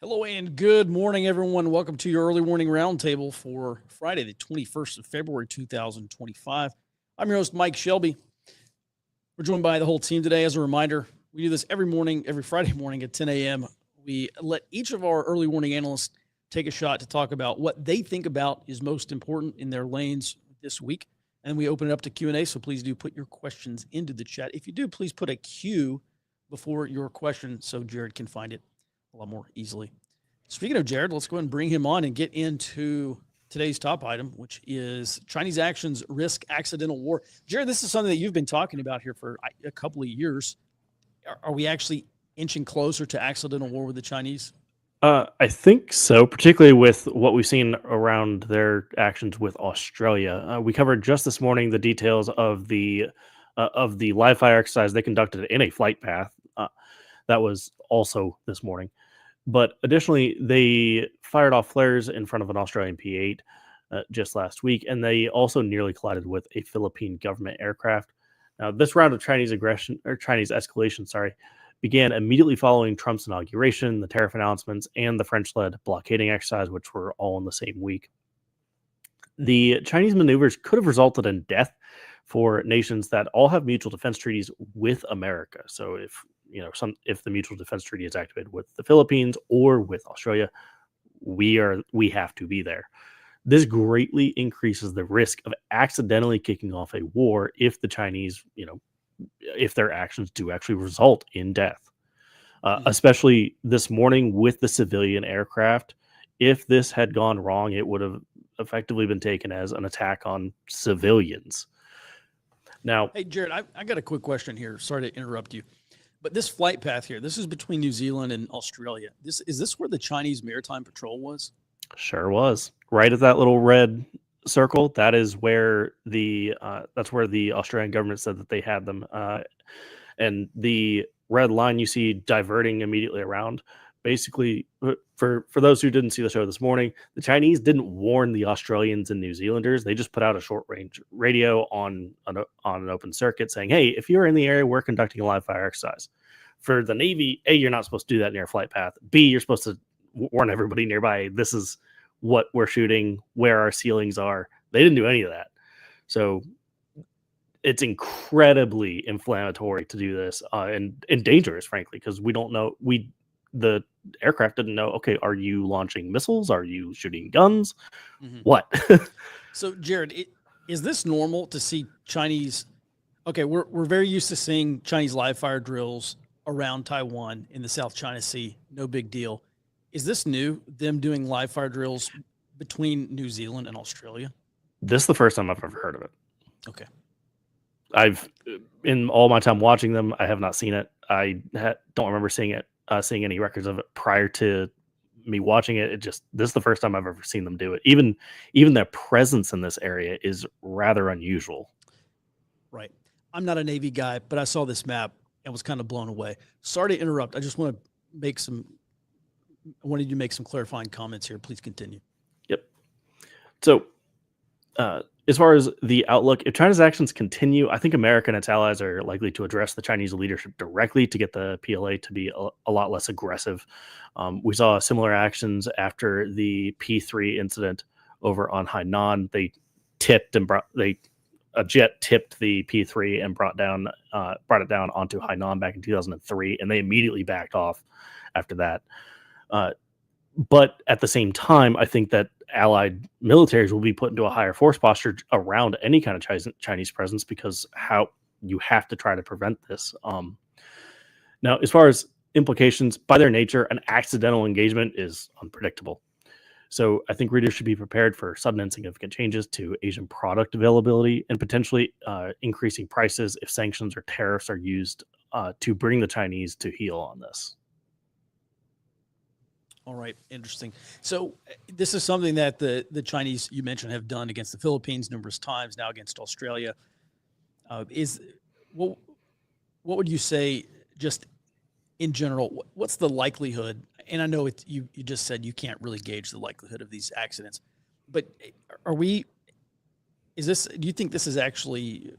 Hello and good morning, everyone. Welcome to your early morning roundtable for Friday, the 21st of February, 2025. I'm your host, Mike Shelby. We're joined by the whole team today. As a reminder, we do this every morning, every Friday morning at 10 a.m. We let each of our early morning analysts take a shot to talk about what they think about is most important in their lanes this week. And we open it up to Q&A, so please do put your questions into the chat. If you do, please put a Q before your question so Jared can find it a lot more easily. Speaking of Jared, let's go ahead and bring him on and get into today's top item, which is Chinese actions risk accidental war. Jared, this is something that you've been talking about here for a couple of years. Are we actually inching closer to accidental war with the Chinese? I think so, particularly with what we've seen around their actions with Australia. We covered just this morning the details of the live fire exercise they conducted in a flight path. That was also this morning. But additionally, they fired off flares in front of an Australian P-8 just last week, and they also nearly collided with a Philippine government aircraft. Now, this round of Chinese escalation, began immediately following Trump's inauguration, the tariff announcements, and the French-led blockading exercise, which were all in the same week. The Chinese maneuvers could have resulted in death for nations that all have mutual defense treaties with America. So if the mutual defense treaty is activated with the Philippines or with Australia, we have to be there. This greatly increases the risk of accidentally kicking off a war if the Chinese, if their actions do actually result in death. Especially this morning with the civilian aircraft. If this had gone wrong, it would have effectively been taken as an attack on civilians. Now, hey, Jared, I got a quick question here. Sorry to interrupt you. But this flight path here, this is between New Zealand and Australia. Is this where the Chinese Maritime Patrol was? Sure was. Right at that little red circle, that is where that's where the Australian government said that they had them. And the red line you see diverting immediately around, basically, for those who didn't see the show this morning, the Chinese didn't warn the Australians and New Zealanders. They just put out a short range radio on an open circuit saying, hey, if you're in the area, we're conducting a live fire exercise. For the Navy, A, you're not supposed to do that near a flight path. B, you're supposed to warn everybody nearby, this is what we're shooting, where our ceilings are. They didn't do any of that. So it's incredibly inflammatory to do this and dangerous, frankly, because we don't know. The aircraft didn't know, okay, are you launching missiles? Are you shooting guns? Mm-hmm. What? So, Jared, is this normal to see Chinese? Okay, we're very used to seeing Chinese live fire drills around Taiwan in the South China Sea. No big deal. Is this new, them doing live fire drills between New Zealand and Australia? This is the first time I've ever heard of it. Okay. In all my time watching them, I have not seen it. I don't remember seeing any records of it prior to me watching it. This is the first time I've ever seen them do it. Even their presence in this area is rather unusual. Right. I'm not a Navy guy, but I saw this map and was kind of blown away. Sorry to interrupt. I just want to wanted you to make some clarifying comments here. Please continue. Yep. So, as far as the outlook, if China's actions continue, I think America and its allies are likely to address the Chinese leadership directly to get the PLA to be a lot less aggressive. We saw similar actions after the P3 incident over on Hainan. A jet tipped the P3 and brought it down onto Hainan back in 2003, and they immediately backed off after that. But at the same time, I think that allied militaries will be put into a higher force posture around any kind of Chinese presence, because how you have to try to prevent this. Now, as far as implications, by their nature, an accidental engagement is unpredictable. So I think readers should be prepared for sudden and significant changes to Asian product availability and potentially increasing prices if sanctions or tariffs are used to bring the Chinese to heel on this. All right, interesting. So this is something that the Chinese, you mentioned, have done against the Philippines numerous times, now against Australia. What would you say, just in general, what's the likelihood? And I know you just said you can't really gauge the likelihood of these accidents, but do you think this is actually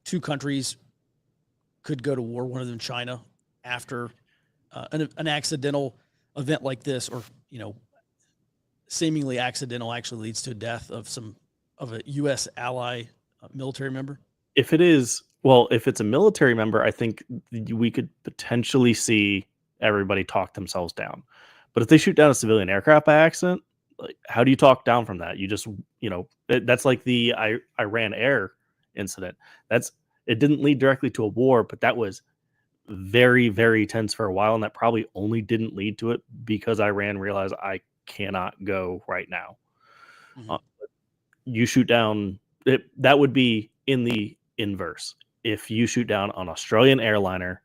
two countries could go to war, one of them China, after an accidental event like this, or seemingly accidental, actually leads to death of a U.S. ally military member? If it's a military member, I think we could potentially see everybody talk themselves down. But if they shoot down a civilian aircraft by accident, like, how do you talk down from that? You just, that's like the Iran Air incident. It didn't lead directly to a war, but that was very, very tense for a while, and that probably only didn't lead to it because Iran realized, I cannot go right now. Mm-hmm. You shoot down that would be in the inverse. If you shoot down an Australian airliner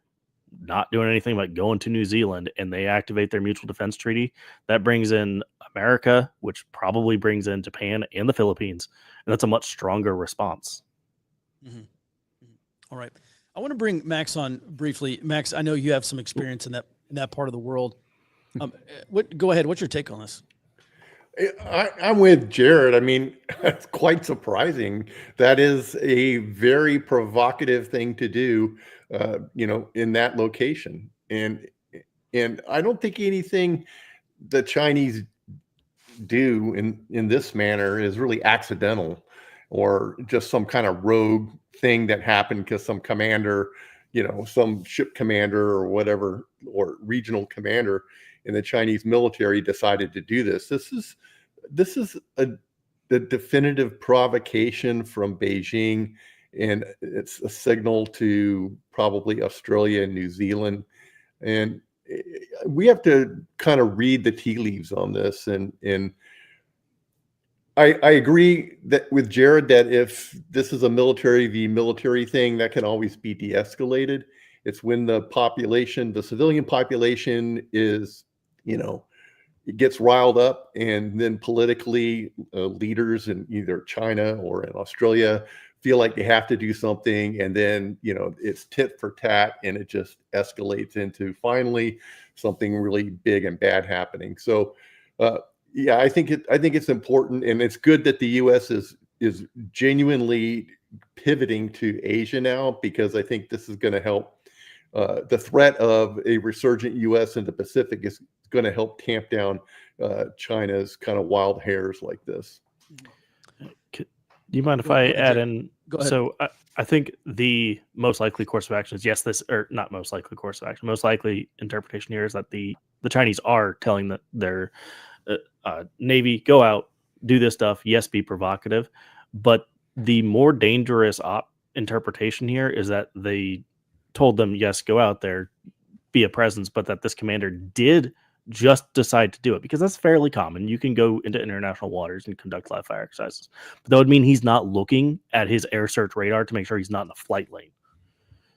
not doing anything but going to New Zealand and they activate their mutual defense treaty, that brings in America, which probably brings in Japan and the Philippines, and that's a much stronger response. Mm-hmm. All right, I want to bring Max on briefly. Max, I know you have some experience in that part of the world. Go ahead. What's your take on this? I'm with Jared. I mean, it's quite surprising. That is a very provocative thing to do, in that location. And I don't think anything the Chinese do in this manner is really accidental or just some kind of rogue thing that happened because some commander, some ship commander or whatever, or regional commander in the Chinese military decided to do this. This is the definitive provocation from Beijing, and it's a signal to probably Australia and New Zealand. And we have to kind of read the tea leaves on this. And I agree with Jared that if this is a military v. military thing, that can always be de-escalated. It's when the civilian population is, it gets riled up, and then politically leaders in either China or in Australia feel like they have to do something, and then it's tit for tat, and it just escalates into finally something really big and bad happening. So yeah, I think it's important, and it's good that the U.S. is genuinely pivoting to Asia now, because I think this is going to help. The threat of a resurgent U.S. in the Pacific is going to help tamp down China's kind of wild hairs like this. Do you mind if I add in? Go ahead. So I think the most likely course of action is not most likely course of action. Most likely interpretation here is that the Chinese are telling their Navy, go out, do this stuff. Yes, be provocative, but the more dangerous interpretation here is that they told them, yes, go out there, be a presence, but that this commander did just decide to do it, because that's fairly common. You can go into international waters and conduct live fire exercises, but that would mean he's not looking at his air search radar to make sure he's not in the flight lane.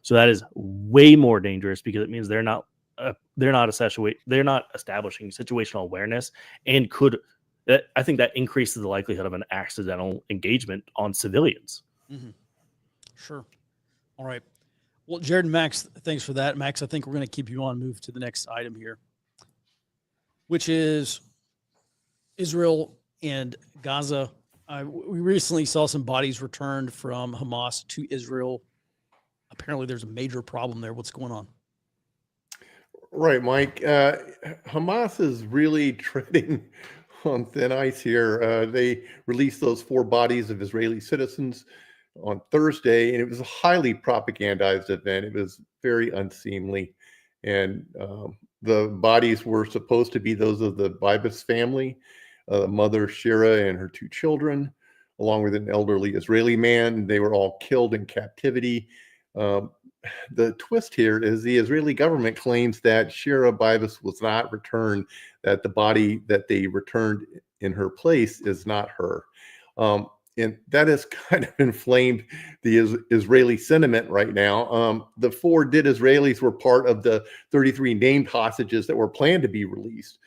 So that is way more dangerous, because it means they're not establishing situational awareness, and I think that increases the likelihood of an accidental engagement on civilians. Mm-hmm. Sure. All right. Well, Jared and Max, thanks for that. Max, I think we're going to keep you on, move to the next item here, which is Israel and Gaza. We recently saw some bodies returned from Hamas to Israel. Apparently there's a major problem there. What's going on? Right, Mike. Hamas is really treading on thin ice here. They released those 4 bodies of Israeli citizens on Thursday, and it was a highly propagandized event. It was very unseemly, and the bodies were supposed to be those of the Bibas family, mother Shira and her 2 children, along with an elderly Israeli man. They were all killed in captivity. The twist here is the Israeli government claims that Shira Bibas was not returned, that the body that they returned in her place is not her. And that has kind of inflamed the Israeli sentiment right now. The 4 dead Israelis were part of the 33 named hostages that were planned to be released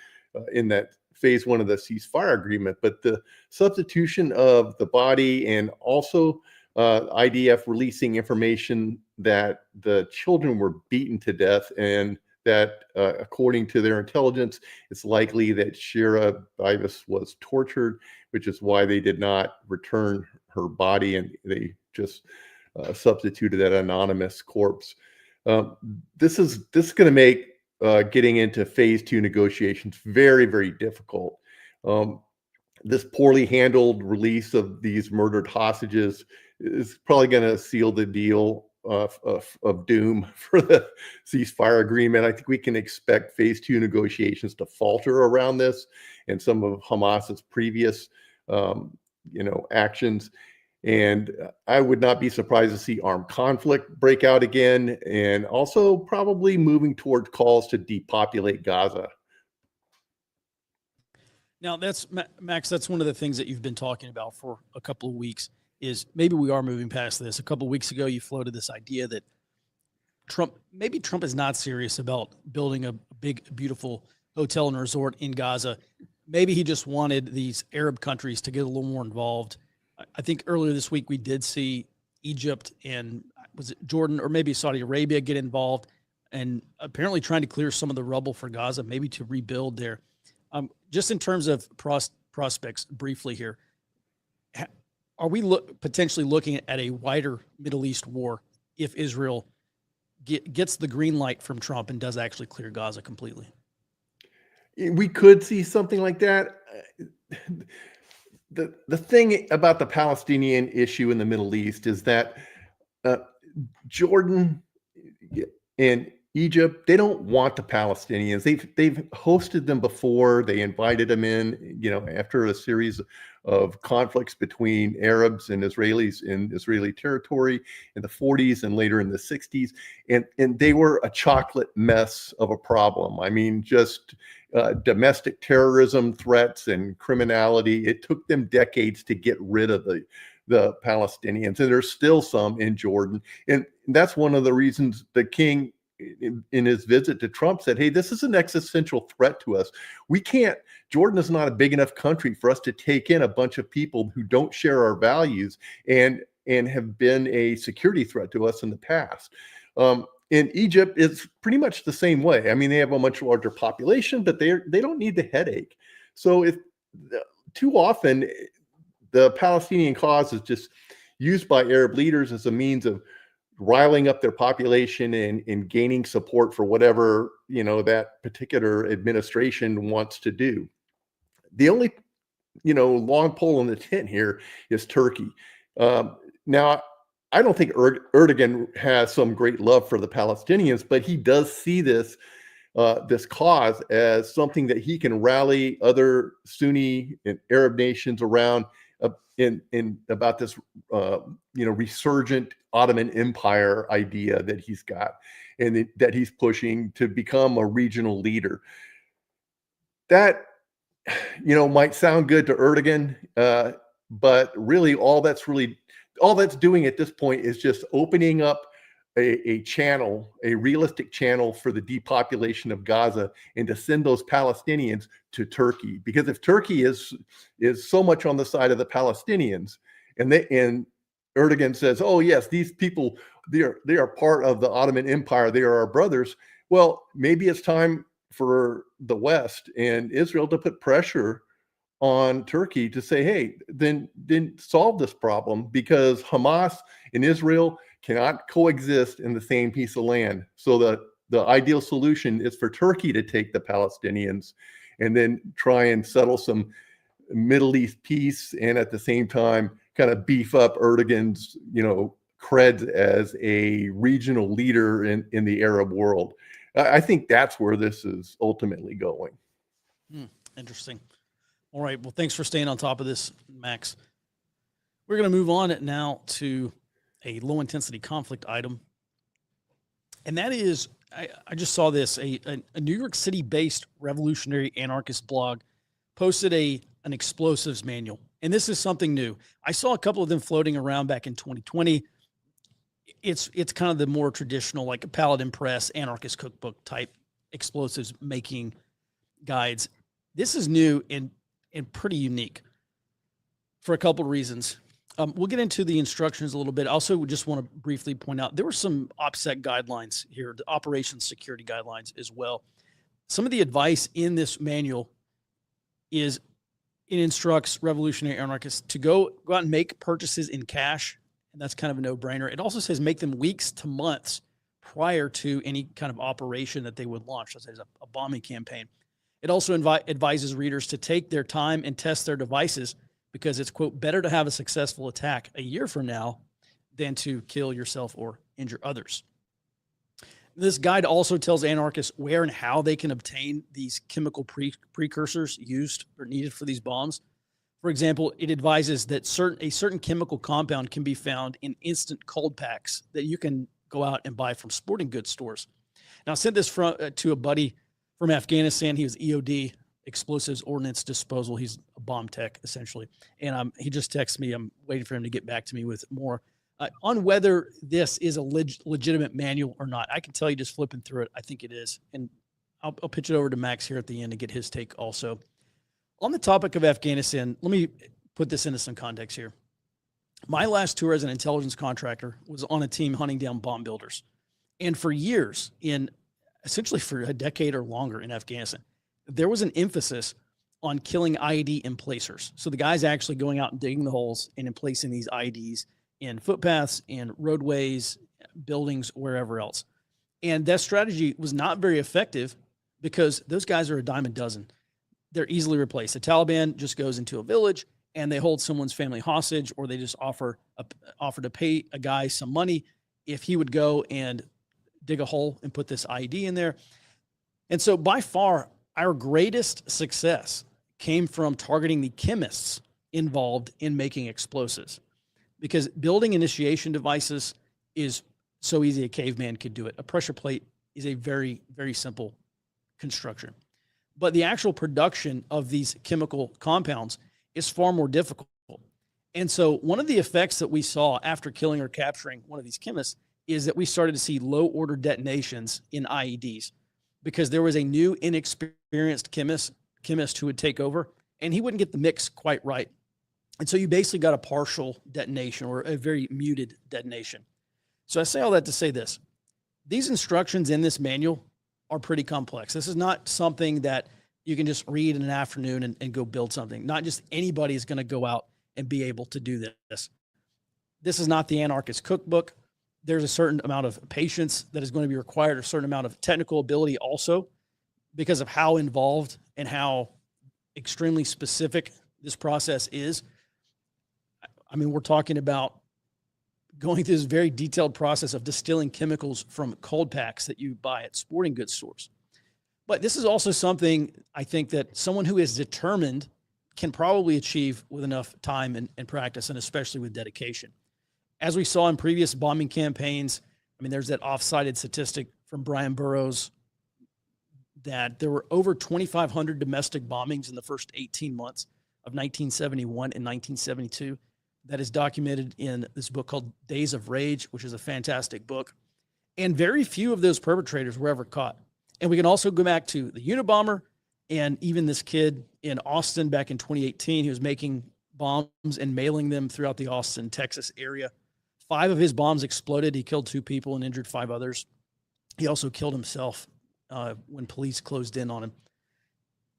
in that phase 1 of the ceasefire agreement. But the substitution of the body, and also IDF releasing information that the children were beaten to death, and that according to their intelligence, it's likely that Shira Bibas was tortured, which is why they did not return her body, and they just substituted that anonymous corpse. This is going to make getting into phase 2 negotiations very, very difficult. This poorly handled release of these murdered hostages is probably going to seal the deal of doom for the ceasefire agreement. I think we can expect phase 2 negotiations to falter around this and some of Hamas's previous, actions. And I would not be surprised to see armed conflict break out again, and also probably moving towards calls to depopulate Gaza. Now, that's Max. That's one of the things that you've been talking about for a couple of weeks. Is maybe we are moving past this. A couple of weeks ago, you floated this idea that Trump is not serious about building a big, beautiful hotel and resort in Gaza. Maybe he just wanted these Arab countries to get a little more involved. I think earlier this week we did see Egypt and was it Jordan or maybe Saudi Arabia get involved and apparently trying to clear some of the rubble for Gaza, maybe to rebuild there. Just in terms of prospects, briefly here, are we potentially looking at a wider Middle East war if Israel gets the green light from Trump and does actually clear Gaza completely? We could see something like that. The thing about the Palestinian issue in the Middle East is that Jordan and Egypt, they don't want the Palestinians. They've hosted them before. They invited them in, after a series of conflicts between Arabs and Israelis in Israeli territory in the 40s and later in the 60s. And they were a chocolate mess of a problem. I mean, just domestic terrorism threats and criminality. It took them decades to get rid of the Palestinians. And there's still some in Jordan. And that's one of the reasons the king, in his visit to Trump, said, hey, this is an existential threat to us. Jordan is not a big enough country for us to take in a bunch of people who don't share our values and have been a security threat to us in the past. In Egypt, it's pretty much the same way. I mean, they have a much larger population, but they don't need the headache. So too often the Palestinian cause is just used by Arab leaders as a means of riling up their population and gaining support for whatever, that particular administration wants to do. The only, long pole in the tent here is Turkey. Now, I don't think Erdogan has some great love for the Palestinians, but he does see this cause as something that he can rally other Sunni and Arab nations around in about this, resurgent Ottoman Empire idea that he's got and that he's pushing to become a regional leader. That, might sound good to Erdogan, but really all that's doing at this point is just opening up a channel, a realistic channel for the depopulation of Gaza and to send those Palestinians to Turkey. Because if Turkey is so much on the side of the Palestinians and Erdogan says, oh yes, these people, they are part of the Ottoman Empire, they are our brothers. Well, maybe it's time for the West and Israel to put pressure on Turkey to say, hey, then solve this problem, because Hamas and Israel cannot coexist in the same piece of land. So the ideal solution is for Turkey to take the Palestinians and then try and settle some Middle East peace, and at the same time kind of beef up Erdogan's, cred as a regional leader in the Arab world. I think that's where this is ultimately going. Interesting. All right. Well, thanks for staying on top of this, Max. We're going to move on now to a low intensity conflict item. And that is, I just saw this, a New York City based revolutionary anarchist blog posted an explosives manual. And this is something new. I saw a couple of them floating around back in 2020. It's kind of the more traditional, like a Paladin Press, anarchist cookbook type explosives making guides. This is new and pretty unique for a couple of reasons. We'll get into the instructions a little bit. Also, we just want to briefly point out there were some OPSEC guidelines here, the operations security guidelines as well. Some of the advice in this manual is it instructs revolutionary anarchists to go out and make purchases in cash, and that's kind of a no-brainer. It also says make them weeks to months prior to any kind of operation that they would launch, such as a bombing campaign. It also advises readers to take their time and test their devices because it's, quote, better to have a successful attack a year from now than to kill yourself or injure others. This guide also tells anarchists where and how they can obtain these chemical precursors used or needed for these bombs. For example, it advises that a certain chemical compound can be found in instant cold packs that you can go out and buy from sporting goods stores. Now, I sent this to a buddy from Afghanistan. He was EOD, Explosives Ordnance Disposal. He's a bomb tech, essentially. And he just texted me. I'm waiting for him to get back to me with more on whether this is a legitimate manual or not. I can tell you just flipping through it, I think it is. And I'll pitch it over to Max here at the end to get his take also. On the topic of Afghanistan, let me put this into some context here. My last tour as an intelligence contractor was on a team hunting down bomb builders. And for years, essentially for a decade or longer in Afghanistan, there was an emphasis on killing IED emplacers. So the guys actually going out and digging the holes and emplacing these IEDs in footpaths, in roadways, buildings, wherever else. And that strategy was not very effective because those guys are a dime a dozen. They're easily replaced. The Taliban just goes into a village and they hold someone's family hostage, or they just offer to pay a guy some money if he would go and dig a hole and put this IED in there. And so by far, our greatest success came from targeting the chemists involved in making explosives, because building initiation devices is so easy a caveman could do it. A pressure plate is a very, very simple construction. But the actual production of these chemical compounds is far more difficult. And so one of the effects that we saw after killing or capturing one of these chemists is that we started to see low order detonations in IEDs, because there was a new inexperienced chemist who would take over and he wouldn't get the mix quite right. And so you basically got a partial detonation or a very muted detonation. So I say all that to say this: these instructions in this manual are pretty complex. This is not something that you can just read in an afternoon and go build something. Not just anybody is going to go out and be able to do this. This is not the Anarchist cookbook. There's a certain amount of patience that is going to be required, a certain amount of technical ability also, because of how involved and how extremely specific this process is. I mean, we're talking about going through this very detailed process of distilling chemicals from cold packs that you buy at sporting goods stores. But this is also something I think that someone who is determined can probably achieve with enough time and practice, and especially with dedication. As we saw in previous bombing campaigns, I mean, there's that off-cited statistic from Brian Burroughs that there were over 2,500 domestic bombings in the first 18 months of 1971 and 1972. That is documented in this book called Days of Rage, which is a fantastic book. And very few of those perpetrators were ever caught. And we can also go back to the Unabomber and even this kid in Austin back in 2018. He was making bombs and mailing them throughout the Austin, Texas area. 5 of his bombs exploded. He killed 2 people and injured 5 others. He also killed himself when police closed in on him.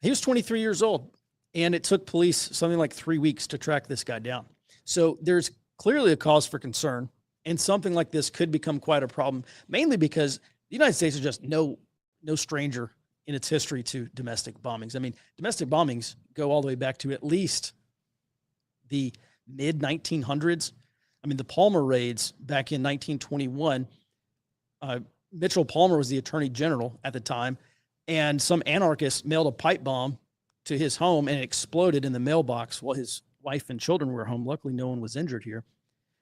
He was 23 years old, and it took police something like 3 weeks to track this guy down. So there's clearly a cause for concern, and something like this could become quite a problem, mainly because the United States is just no stranger in its history to domestic bombings. I mean, domestic bombings go all the way back to at least the mid-1900s. I mean, the Palmer raids back in 1921, Mitchell Palmer was the attorney general at the time, and some anarchists mailed a pipe bomb to his home, and it exploded in the mailbox while his wife and children were home. Luckily, no one was injured here.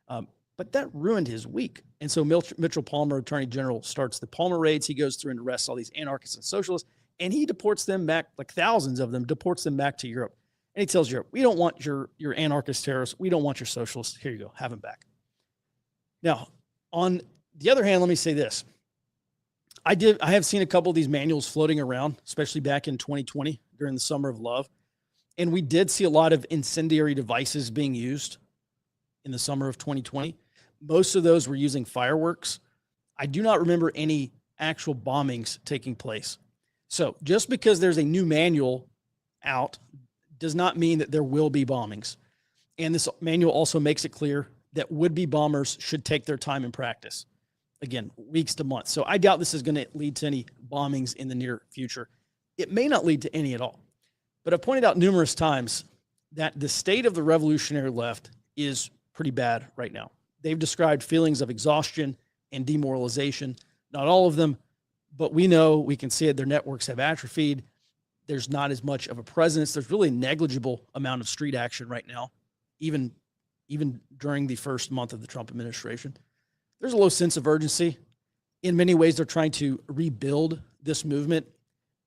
But that ruined his week. And so Mitchell Palmer, attorney general, starts the Palmer raids. He goes through and arrests all these anarchists and socialists, and he deports them back, like thousands of them, deports them back to Europe. And he tells Europe, we don't want your anarchist terrorists. We don't want your socialists. Here you go. Have them back. Now, on the other hand, let me say this. I have seen a couple of these manuals floating around, especially back in 2020 during the Summer of Love. And we did see a lot of incendiary devices being used in the summer of 2020. Most of those were using fireworks. I do not remember any actual bombings taking place. So just because there's a new manual out does not mean that there will be bombings. And this manual also makes it clear that would-be bombers should take their time in practice. again, weeks to months. So I doubt this is going to lead to any bombings in the near future. It may not lead to any at all. But I've pointed out numerous times that the state of the revolutionary left is pretty bad right now. They've described feelings of exhaustion and demoralization. Not all of them, but we know, we can see it, their networks have atrophied. There's not as much of a presence. There's really a negligible amount of street action right now, even during the first month of the Trump administration. There's a low sense of urgency. In many ways, they're trying to rebuild this movement,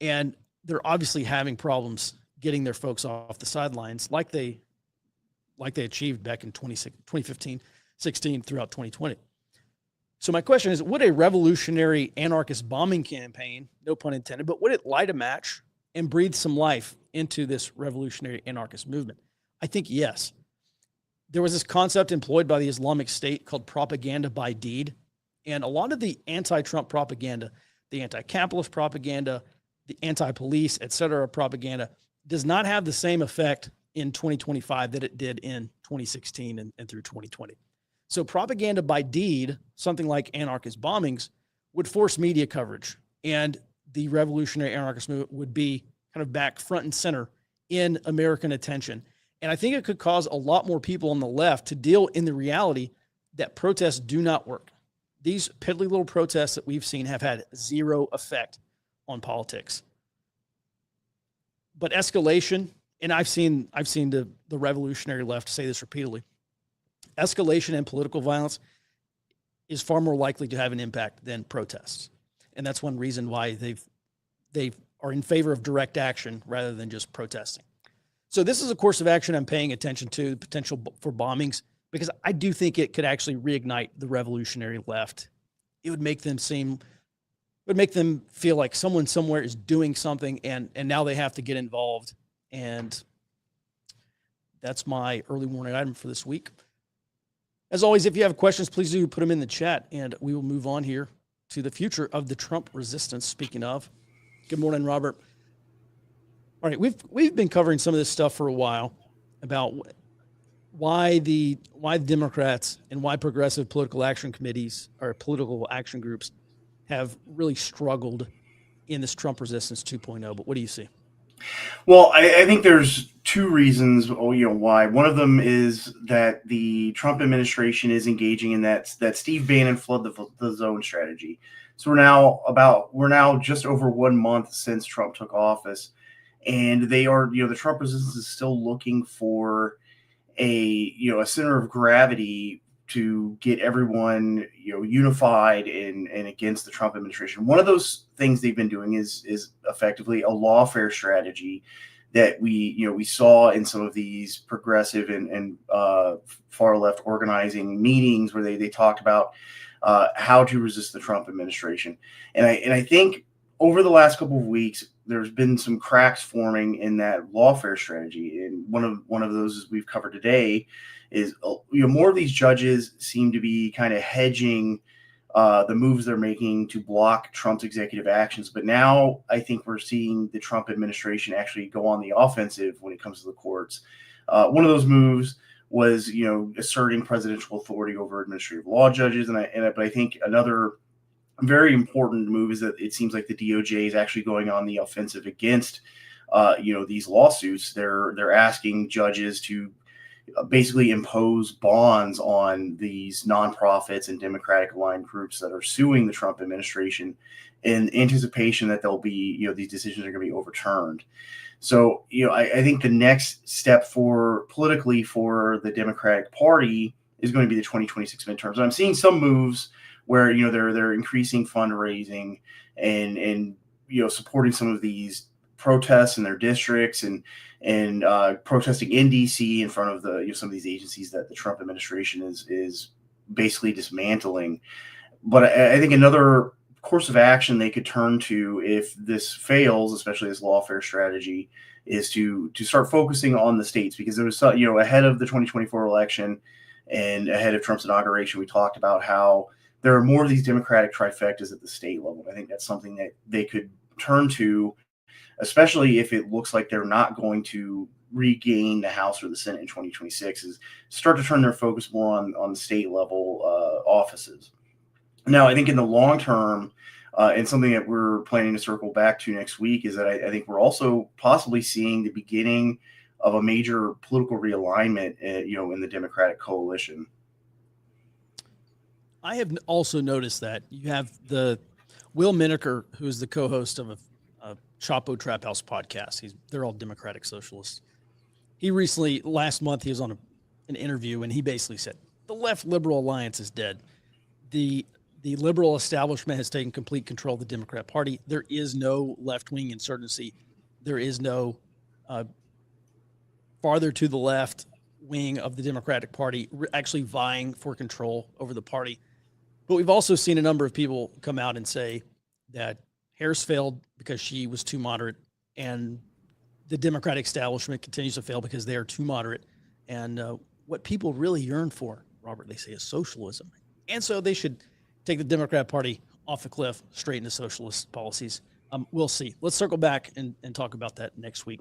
and they're obviously having problems getting their folks off the sidelines like they achieved back in 2015, 16 throughout 2020. So my question is, would a revolutionary anarchist bombing campaign, no pun intended, but would it light a match and breathe some life into this revolutionary anarchist movement? I think yes. There was this concept employed by the Islamic State called propaganda by deed. And a lot of the anti-Trump propaganda, the anti-capitalist propaganda, the anti-police, et cetera, propaganda does not have the same effect in 2025 that it did in 2016 and through 2020. So propaganda by deed, something like anarchist bombings, would force media coverage, and the revolutionary anarchist movement would be kind of back front and center in American attention. And I think it could cause a lot more people on the left to deal in the reality that protests do not work. These piddly little protests that we've seen have had zero effect on politics. But escalation, and I've seen the revolutionary left say this repeatedly, escalation and political violence is far more likely to have an impact than protests. And that's one reason why they are in favor of direct action rather than just protesting. So this is a course of action I'm paying attention to, the potential for bombings, because I do think it could actually reignite the revolutionary left. It would make them feel like someone somewhere is doing something, and now they have to get involved. And that's my early warning item for this week. As always, if you have questions, please do put them in the chat, and we will move on here to the future of the Trump resistance. Speaking of, good morning, Robert. All right, we've been covering some of this stuff for a while about why the Democrats and why progressive political action committees or political action groups have really struggled in this Trump resistance 2.0. But what do you see? Well, I think there's two reasons, why. One of them is that the Trump administration is engaging in that Steve Bannon flood the zone strategy. So we're now just over 1 month since Trump took office, and they are, the Trump resistance is still looking for a center of gravity to get everyone, unified and against the Trump administration. One of those things they've been doing is effectively a lawfare strategy that we saw in some of these progressive and far left organizing meetings where they talked about how to resist the Trump administration. And I think over the last couple of weeks, there's been some cracks forming in that lawfare strategy. And one of those, as we've covered today, is more of these judges seem to be kind of hedging the moves they're making to block Trump's executive actions. But now I think we're seeing the Trump administration actually go on the offensive when it comes to the courts. One of those moves was, asserting presidential authority over administrative law judges. But I think another very important move is that it seems like the DOJ is actually going on the offensive against, these lawsuits. They're asking judges to basically impose bonds on these nonprofits and Democratic aligned groups that are suing the Trump administration in anticipation that they'll be, these decisions are going to be overturned. So, I think the next step politically for the Democratic Party is going to be the 2026 midterms. And I'm seeing some moves where, they're increasing fundraising and supporting some of these protests in their districts and protesting in DC in front of some of these agencies that the Trump administration is basically dismantling. But I think another course of action they could turn to if this fails, especially this lawfare strategy, is to start focusing on the states, because there was ahead of the 2024 election and ahead of Trump's inauguration, we talked about how there are more of these Democratic trifectas at the state level. I think that's something that they could turn to, especially if it looks like they're not going to regain the House or the Senate in 2026, is start to turn their focus more on the state level offices. Now, I think in the long term, and something that we're planning to circle back to next week is that I think we're also possibly seeing the beginning of a major political realignment, in the Democratic coalition. I have also noticed that you have the Will Miniker, who is the co-host of a Chapo Trap House podcast. They're all Democratic socialists. He recently, last month, he was on an interview, and he basically said the left liberal alliance is dead. The liberal establishment has taken complete control of the Democrat Party. There is no left-wing insurgency. There is no farther to the left wing of the Democratic Party actually vying for control over the party. But we've also seen a number of people come out and say that Harris failed because she was too moderate, and the Democratic establishment continues to fail because they are too moderate. And what people really yearn for, Robert, they say, is socialism. And so they should take the Democrat Party off the cliff, straight into socialist policies. We'll see. Let's circle back and talk about that next week.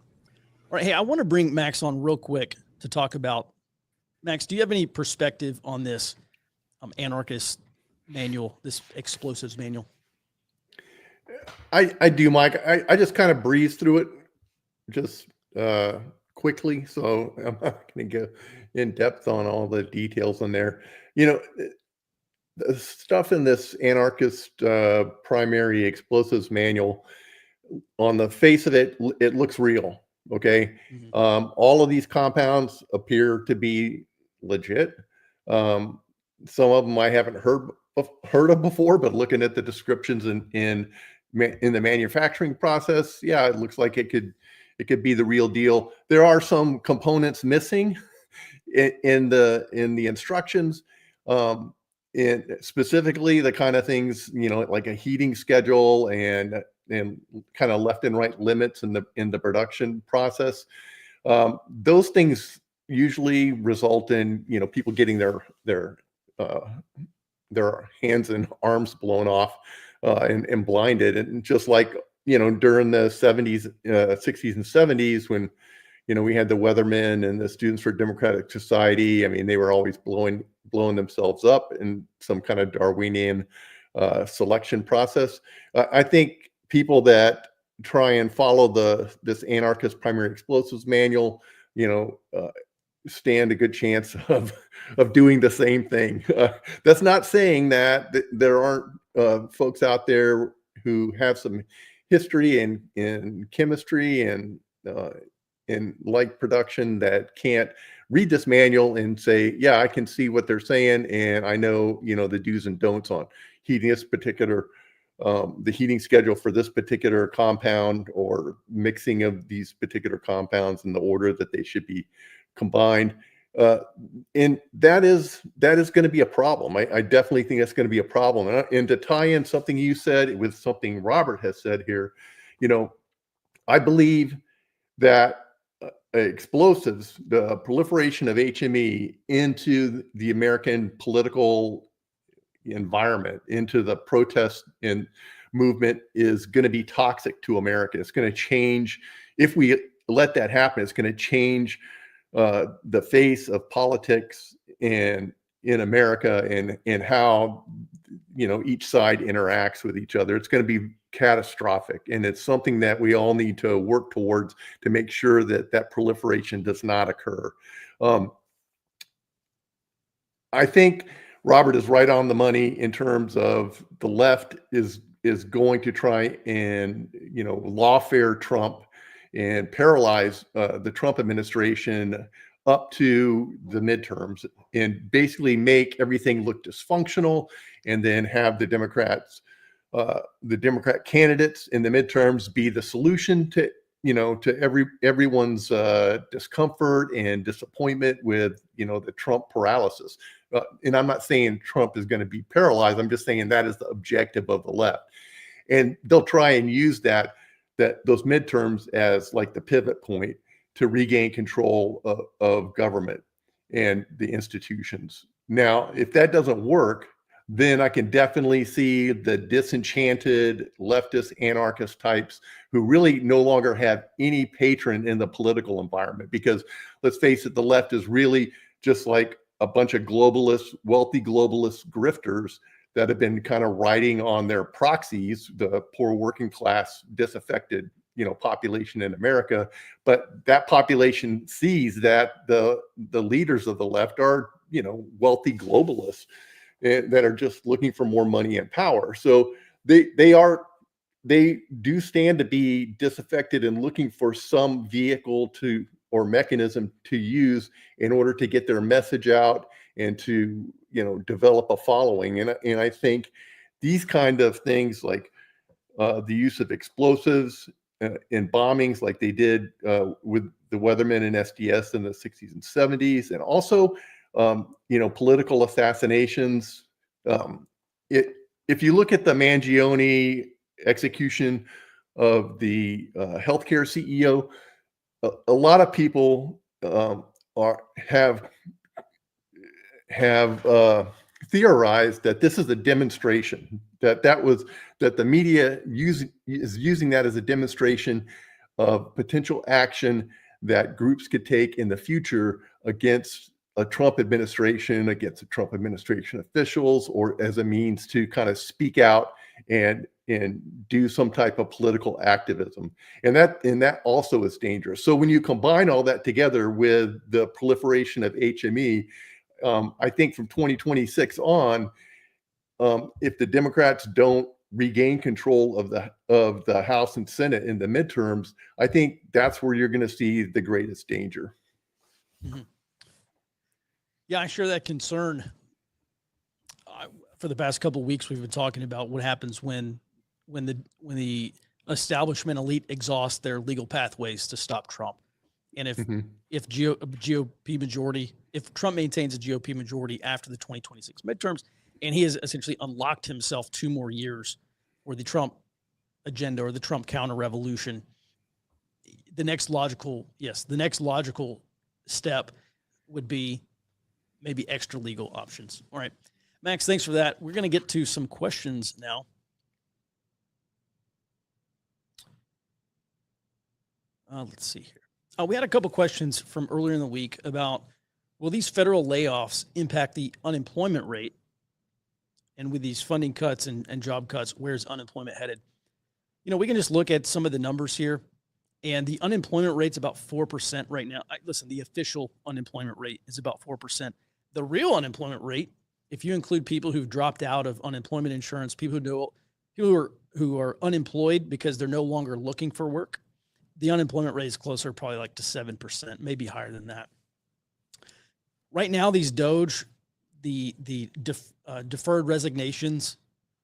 All right. Hey, I want to bring Max on real quick to talk about, Max, do you have any perspective on this anarchist manual, this explosives manual? I do, Mike. I just kind of breeze through it just quickly, so I'm not going to go in depth on all the details in there. The stuff in this anarchist primary explosives manual, on the face of it, it looks real. Okay. Mm-hmm. All of these compounds appear to be legit. Some of them I haven't heard of before, but looking at the descriptions in the manufacturing process, yeah, it looks like it could be the real deal. There are some components missing in the instructions. And specifically the kind of things, like a heating schedule and kind of left and right limits in the production process. Those things usually result in, people getting their hands and arms blown off and blinded. And just like, during the 70s, 60s and 70s, when, we had the weathermen and the Students for Democratic Society. I mean, they were always blowing themselves up in some kind of Darwinian selection process. I think people that try and follow this anarchist primary explosives manual, stand a good chance of doing the same thing. That's not saying that there aren't folks out there who have some history in chemistry and light production that can't read this manual and say, yeah, I can see what they're saying, and I know, the do's and don'ts on heating this particular, the heating schedule for this particular compound, or mixing of these particular compounds in the order that they should be combined. And that is going to be a problem. I definitely think that's going to be a problem. And to tie in something you said with something Robert has said here, I believe that explosives, the proliferation of HME into the American political environment, into the protest and movement, is going to be toxic to America. It's going to change. If we let that happen, it's going to change the face of politics in America, and how each side interacts with each other. It's going to be catastrophic, and it's something that we all need to work towards to make sure that proliferation does not occur. I think Robert is right on the money in terms of the left is going to try and lawfare Trump and paralyze the Trump administration up to the midterms, and basically make everything look dysfunctional, and then have the Democrat candidates in the midterms be the solution to everyone's discomfort and disappointment with the Trump paralysis. And I'm not saying Trump is going to be paralyzed. I'm just saying that is the objective of the left, and they'll try and use those midterms as like the pivot point to regain control of government and the institutions. Now, if that doesn't work, then I can definitely see the disenchanted leftist anarchist types who really no longer have any patron in the political environment. Because let's face it, the left is really just like a bunch of globalists, wealthy globalist grifters that have been kind of riding on their proxies, the poor working class, disaffected, population in America. But that population sees that the leaders of the left are, wealthy globalists that are just looking for more money and power. So they do stand to be disaffected and looking for some vehicle or mechanism to use in order to get their message out and to, develop a following. And I think these kind of things, like the use of explosives in bombings, like they did with the Weathermen and SDS in the 60s and 70s, and also, political assassinations. If you look at the Mangione execution of the healthcare CEO, a lot of people have theorized that this is a demonstration, that the media is using that as a demonstration of potential action that groups could take in the future against a Trump administration, against the Trump administration officials, or as a means to kind of speak out and do some type of political activism. And that also is dangerous. So when you combine all that together with the proliferation of HME, I think from 2026 on, if the Democrats don't regain control of the House and Senate in the midterms, I think that's where you're going to see the greatest danger. Mm-hmm. Yeah, I share that concern. For the past couple of weeks, we've been talking about what happens when the establishment elite exhaust their legal pathways to stop Trump, and if GOP majority, if Trump maintains a GOP majority after the 2026 midterms, and he has essentially unlocked himself 2 more years for the Trump agenda or the Trump counter revolution, the next logical step would be maybe extra legal options. All right, Max, thanks for that. We're going to get to some questions now. Let's see here. We had a couple questions from earlier in the week about, will these federal layoffs impact the unemployment rate? And with these funding cuts and job cuts, where's unemployment headed? We can just look at some of the numbers here. And the unemployment rate's about 4% right now. Listen, the official unemployment rate is about 4%. The real unemployment rate, if you include people who've dropped out of unemployment insurance, people who are unemployed because they're no longer looking for work, the unemployment rate is closer probably like to 7%, maybe higher than that. Right now, these DOGE, the deferred resignations,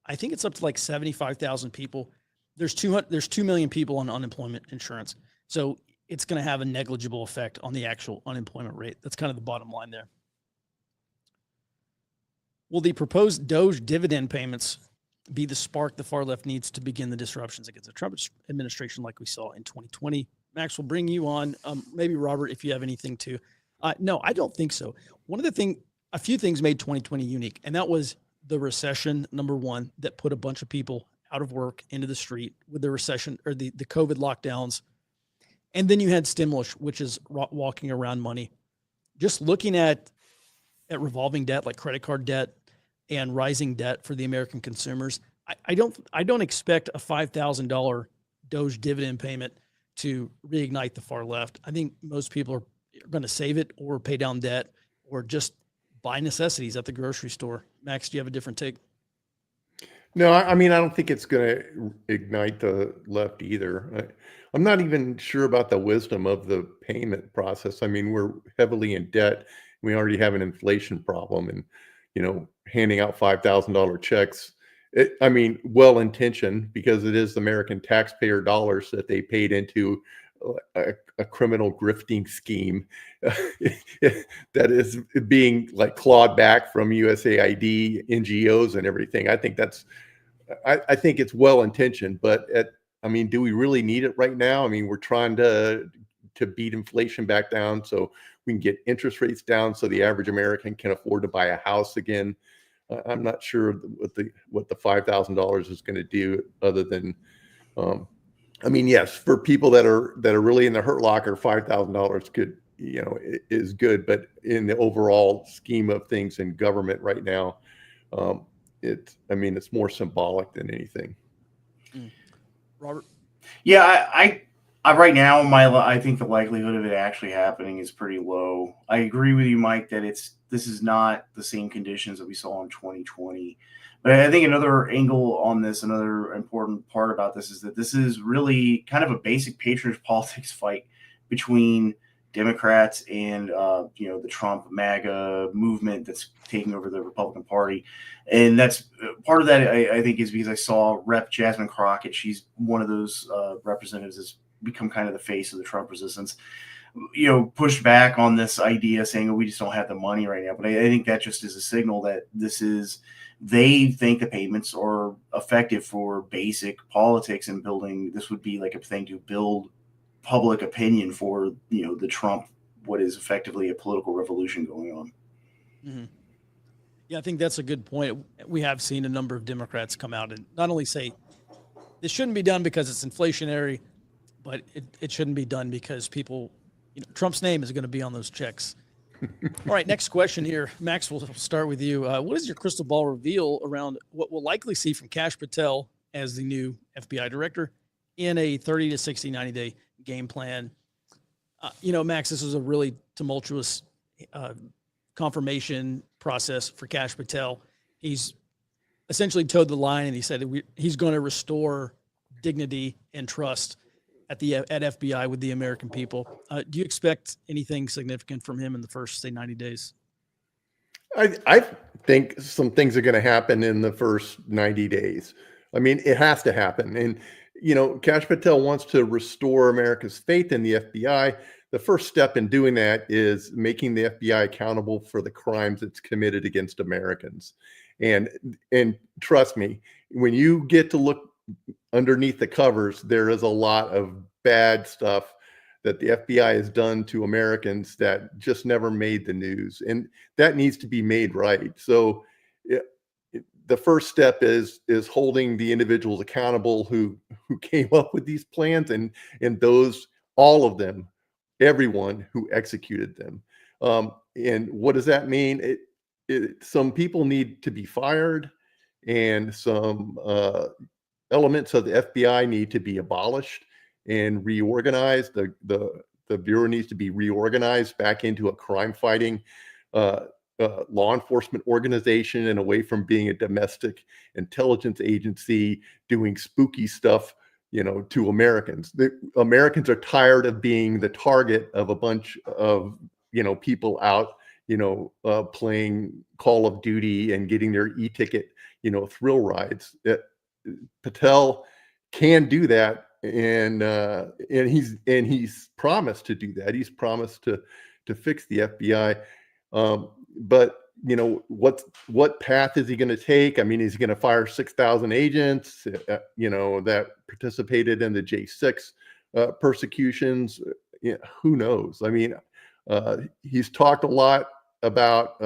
I think it's up to like 75,000 people. There's 2 million people on unemployment insurance. So it's going to have a negligible effect on the actual unemployment rate. That's kind of the bottom line there. Will the proposed DOGE dividend payments be the spark the far left needs to begin the disruptions against the Trump administration like we saw in 2020? Max, we'll bring you on. Maybe Robert, if you have anything to. No, I don't think so. A few things made 2020 unique, and that was the recession, number one, that put a bunch of people out of work into the street with the recession or the COVID lockdowns. And then you had stimulus, which is walking around money. Just looking at revolving debt, like credit card debt and rising debt for the American consumers, I don't expect a $5,000 DOGE dividend payment to reignite the far left. I think most people are going to save it or pay down debt or just buy necessities at the grocery store. Max, do you have a different take? No, I mean, I don't think it's going to ignite the left either. I'm not even sure about the wisdom of the payment process. I mean, we're heavily in debt. We already have an inflation problem, and handing out $5,000 checks. Well-intentioned, because it is American taxpayer dollars that they paid into a criminal grifting scheme that is being like clawed back from USAID, NGOs, and everything. I think it's well-intentioned, but do we really need it right now? I mean, we're trying to beat inflation back down so we can get interest rates down so the average American can afford to buy a house again. I'm not sure what the $5,000 is going to do, other than, yes, for people that are really in the hurt locker, $5,000 could, is good, but in the overall scheme of things in government right now, I mean, it's more symbolic than anything. Robert? Yeah, I right now, I think the likelihood of it actually happening is pretty low. I agree with you, Mike, that this is not the same conditions that we saw in 2020. But I think another angle on this, another important part about this, is that this is really kind of a basic patronage politics fight between Democrats and the Trump MAGA movement that's taking over the Republican Party. And that's part of that, I think, is because I saw Rep. Jasmine Crockett. She's one of those representatives that's become kind of the face of the Trump resistance, pushed back on this idea, saying, we just don't have the money right now. But I think that just is a signal that they think the payments are effective for basic politics and building. This would be like a thing to build public opinion for, the Trump, what is effectively a political revolution going on. Mm-hmm. Yeah, I think that's a good point. We have seen a number of Democrats come out and not only say this shouldn't be done because it's inflationary, but it shouldn't be done because people, Trump's name is going to be on those checks. All right, next question here. Max, we'll start with you. What does your crystal ball reveal around what we'll likely see from Kash Patel as the new FBI director in a 30 to 60, 90-day game plan? Max, this was a really tumultuous confirmation process for Kash Patel. He's essentially towed the line, and he said he's going to restore dignity and trust at FBI with the American people. Do you expect anything significant from him in the first, say, 90 days? I think some things are going to happen in the first 90 days. I mean, it has to happen. And, Kash Patel wants to restore America's faith in the FBI. The first step in doing that is making the FBI accountable for the crimes it's committed against Americans. And trust me, when you get to look underneath the covers, there is a lot of bad stuff that the FBI has done to Americans that just never made the news. And that needs to be made right. So the first step is holding the individuals accountable who came up with these plans and those, all of them, everyone who executed them. And what does that mean? Some people need to be fired, and some elements of the FBI need to be abolished and reorganized. The Bureau needs to be reorganized back into a crime-fighting law enforcement organization and away from being a domestic intelligence agency doing spooky stuff, to Americans. Americans are tired of being the target of a bunch of, people out, playing Call of Duty and getting their e-ticket, thrill rides. Patel can do that, and he's promised to do that. He's promised to fix the FBI. But what path is he going to take? I mean, is he going to fire 6,000 agents, that participated in the J6 persecutions? Who knows? I mean, he's talked a lot about,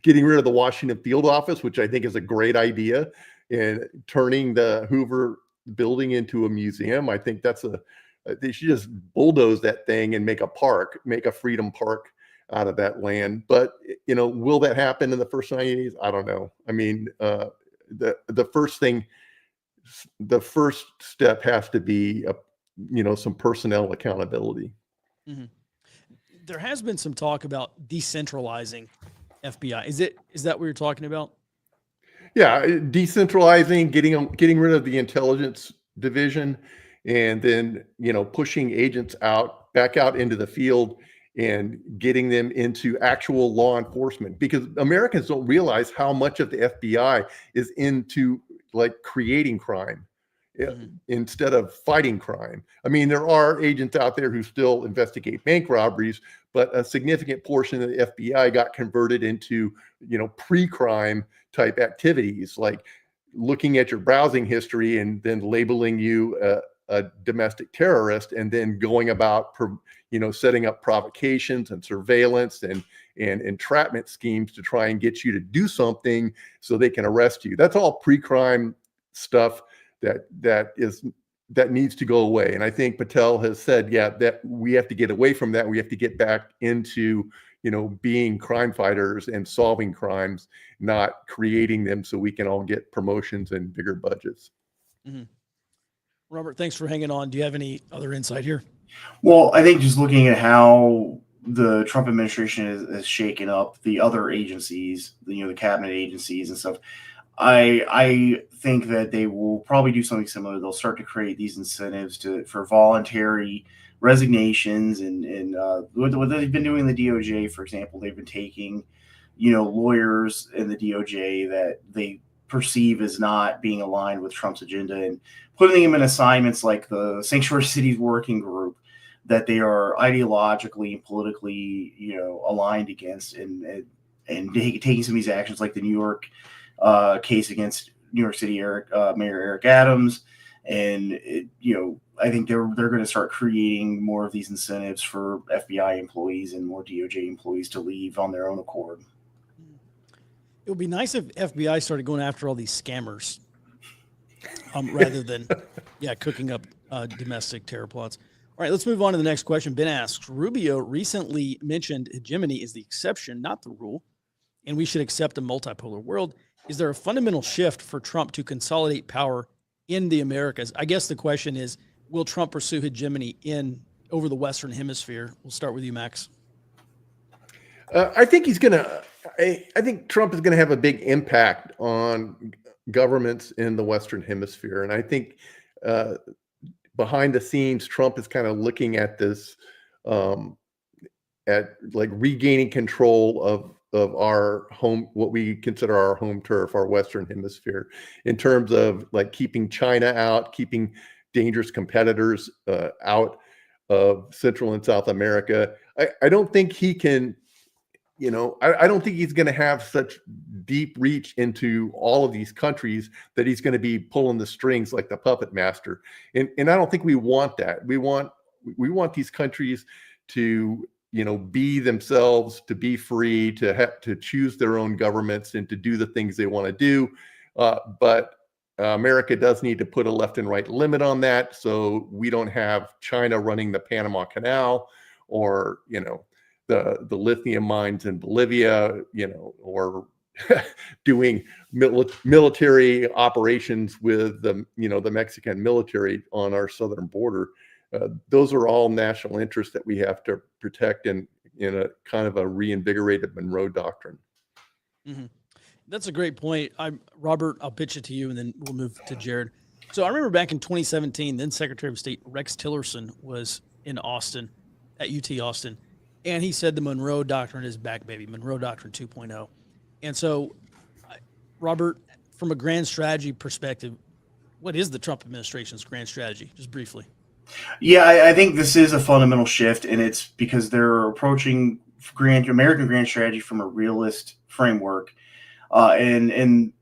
getting rid of the Washington field office, which I think is a great idea, and turning the Hoover building into a museum. I think they should just bulldoze that thing and make a freedom park out of that land. But will that happen in the first 90 days? I don't know. I mean, the first step has to be some personnel accountability. Mm-hmm. There has been some talk about decentralizing FBI. Is that what you're talking about? Yeah, decentralizing, getting rid of the intelligence division, and then pushing agents back out into the field and getting them into actual law enforcement, because Americans don't realize how much of the FBI is into creating crime instead of fighting crime. I mean, there are agents out there who still investigate bank robberies, but a significant portion of the FBI got converted into, pre-crime type activities, like looking at your browsing history and then labeling you a domestic terrorist, and then going about, setting up provocations and surveillance and entrapment schemes to try and get you to do something so they can arrest you. That's all pre-crime stuff that needs to go away. And I think Patel has said, that we have to get away from that. We have to get back into, being crime fighters and solving crimes, not creating them so we can all get promotions and bigger budgets. Mm-hmm. Robert, thanks for hanging on. Do you have any other insight here? Well, I think just looking at how the Trump administration is shaken up the other agencies, the cabinet agencies and stuff, I think that they will probably do something similar. They'll start to create these incentives for voluntary resignations, and what they've been doing in the DOJ, for example, they've been taking, lawyers in the DOJ that they perceive as not being aligned with Trump's agenda and putting them in assignments like the Sanctuary Cities Working Group that they are ideologically and politically, aligned against, and taking some of these actions like the New York case against New York City Mayor Eric Adams. And I think they're going to start creating more of these incentives for FBI employees and more DOJ employees to leave on their own accord. It would be nice if FBI started going after all these scammers rather than cooking up domestic terror plots. All right, let's move on to the next question. Ben asks, Rubio recently mentioned hegemony is the exception, not the rule, and we should accept a multipolar world. Is there a fundamental shift for Trump to consolidate power in the Americas? I guess the question is, will Trump pursue hegemony over the Western Hemisphere? We'll start with you, Max. I think I think Trump is going to have a big impact on governments in the Western Hemisphere. And I think behind the scenes, Trump is kind of looking at this, at like regaining control of our home, what we consider our home turf, our Western Hemisphere, in terms of like keeping China out, keeping dangerous competitors out of Central and South America. I don't think he can, I don't think he's going to have such deep reach into all of these countries that he's going to be pulling the strings like the puppet master. And I don't think we want that. We want these countries to, be themselves, to be free, to have to choose their own governments and to do the things they want to do. But America does need to put a left and right limit on that, so we don't have China running the Panama Canal, or the lithium mines in Bolivia, or doing military operations with the Mexican military on our southern border. Those are all national interests that we have to protect in a kind of a reinvigorated Monroe Doctrine. Mm-hmm. That's a great point. Robert, I'll pitch it to you, and then we'll move to Jared. So I remember back in 2017, then Secretary of State Rex Tillerson was in Austin, at UT Austin, and he said the Monroe Doctrine is back, baby, Monroe Doctrine 2.0. And so, Robert, from a grand strategy perspective, what is the Trump administration's grand strategy, just briefly? Yeah, I think this is a fundamental shift, and it's because they're approaching American grand strategy from a realist framework. And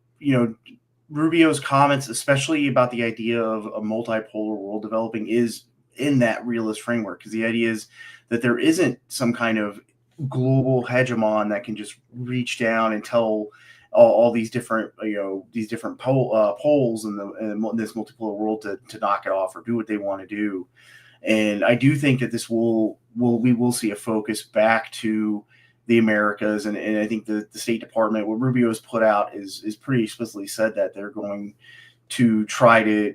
Rubio's comments, especially about the idea of a multipolar world developing, is in that realist framework, because the idea is that there isn't some kind of global hegemon that can just reach down and tell all these different poles in this multipolar world to knock it off or do what they want to do. And I do think that we will see a focus back to the Americas, and I think the State Department, what Rubio has put out is pretty explicitly said that they're going to try to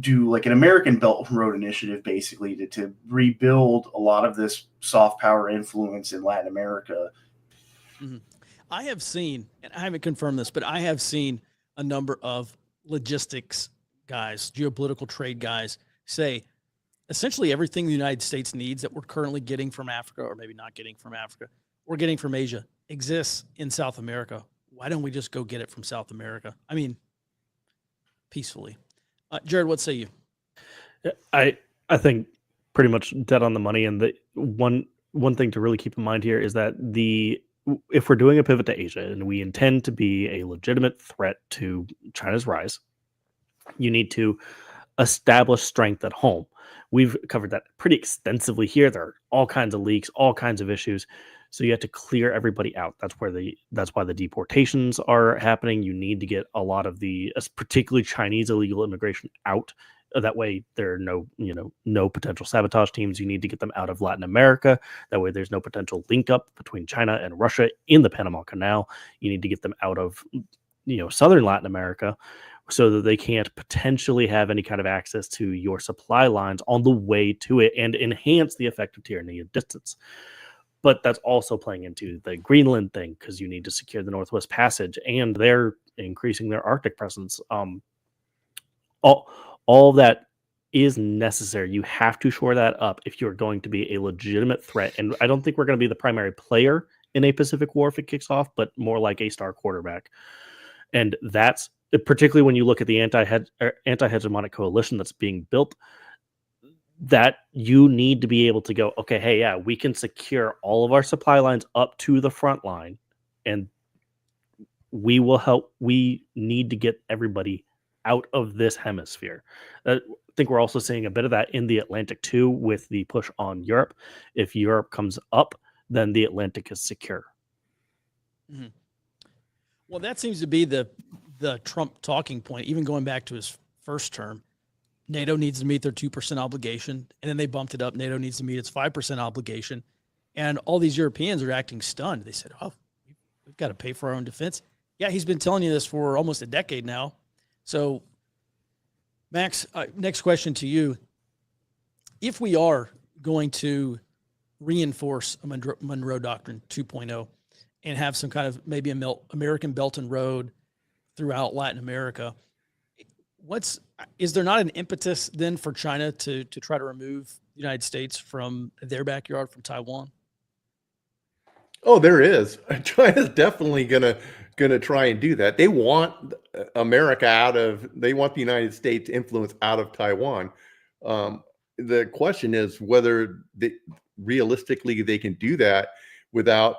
do like an American Belt and Road Initiative, basically to rebuild a lot of this soft power influence in Latin America. Mm-hmm. I have seen, and I haven't confirmed this, but I have seen a number of logistics guys, geopolitical trade guys say essentially everything the United States needs that we're currently getting from Africa, or maybe not getting from Africa, we're getting from Asia, exists in South America. Why don't we just go get it from South America? I mean, peacefully. Jared, what say you? I think pretty much dead on the money. And the one thing to really keep in mind here is that if we're doing a pivot to Asia and we intend to be a legitimate threat to China's rise, you need to establish strength at home. We've covered that pretty extensively here. There are all kinds of leaks, all kinds of issues. So you have to clear everybody out. That's why the deportations are happening. You need to get a lot of particularly Chinese illegal immigration out That way there are no potential sabotage teams. You need to get them out of Latin America. That way there's no potential link up between China and Russia in the Panama Canal. You need to get them out of southern Latin America so that they can't potentially have any kind of access to your supply lines on the way to it and enhance the effective tyranny of distance. But that's also playing into the Greenland thing, because you need to secure the Northwest Passage, and they're increasing their Arctic presence. All that is necessary. You have to shore that up if you're going to be a legitimate threat. And I don't think we're going to be the primary player in a Pacific war if it kicks off, but more like a star quarterback. And that's particularly when you look at the anti-hegemonic coalition that's being built, that you need to be able to go, okay, hey, yeah, we can secure all of our supply lines up to the front line, and we will help. We need to get everybody out of this hemisphere. I think we're also seeing a bit of that in the Atlantic too, with the push on Europe. If Europe comes up, then the Atlantic is secure. Mm-hmm. Well, that seems to be the Trump talking point, even going back to his first term. NATO needs to meet their 2% obligation, and then they bumped it up. NATO needs to meet its 5% obligation. And all these Europeans are acting stunned. They said, oh, we've got to pay for our own defense. Yeah, he's been telling you this for almost a decade now. So, Max, next question to you. If we are going to reinforce a Monroe Doctrine 2.0 and have some kind of maybe American Belt and Road throughout Latin America, is there not an impetus then for China to try to remove the United States from their backyard, from Taiwan? Oh, there is. China's definitely gonna try and do that. They want America they want the United States influence out of Taiwan. The question is whether realistically they can do that without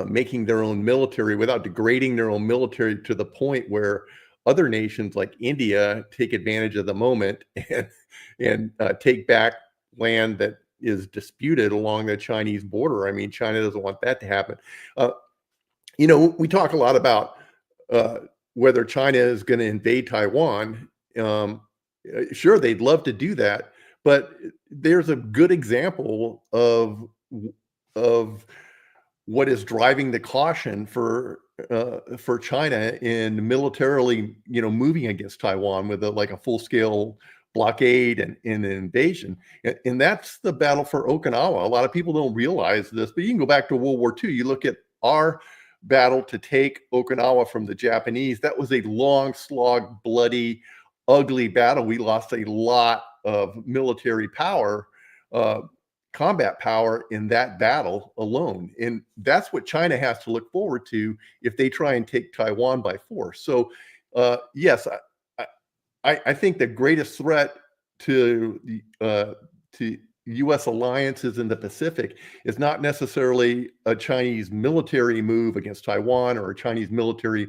making their own military, without degrading their own military to the point where other nations like India take advantage of the moment and take back land that is disputed along the Chinese border. I mean, China doesn't want that to happen. We talk a lot about whether China is going to invade Taiwan. Sure, they'd love to do that, but there's a good example of what is driving the caution for China in militarily, moving against Taiwan with a full-scale blockade and an invasion. And that's the battle for Okinawa. A lot of people don't realize this, but you can go back to World War II. You look at our battle to take Okinawa from the Japanese. That was a long slog, bloody, ugly battle. We lost a lot of military power, combat power in that battle alone. And that's what China has to look forward to if they try and take Taiwan by force. So yes, I think the greatest threat to U.S. alliances in the Pacific is not necessarily a Chinese military move against Taiwan or a Chinese military,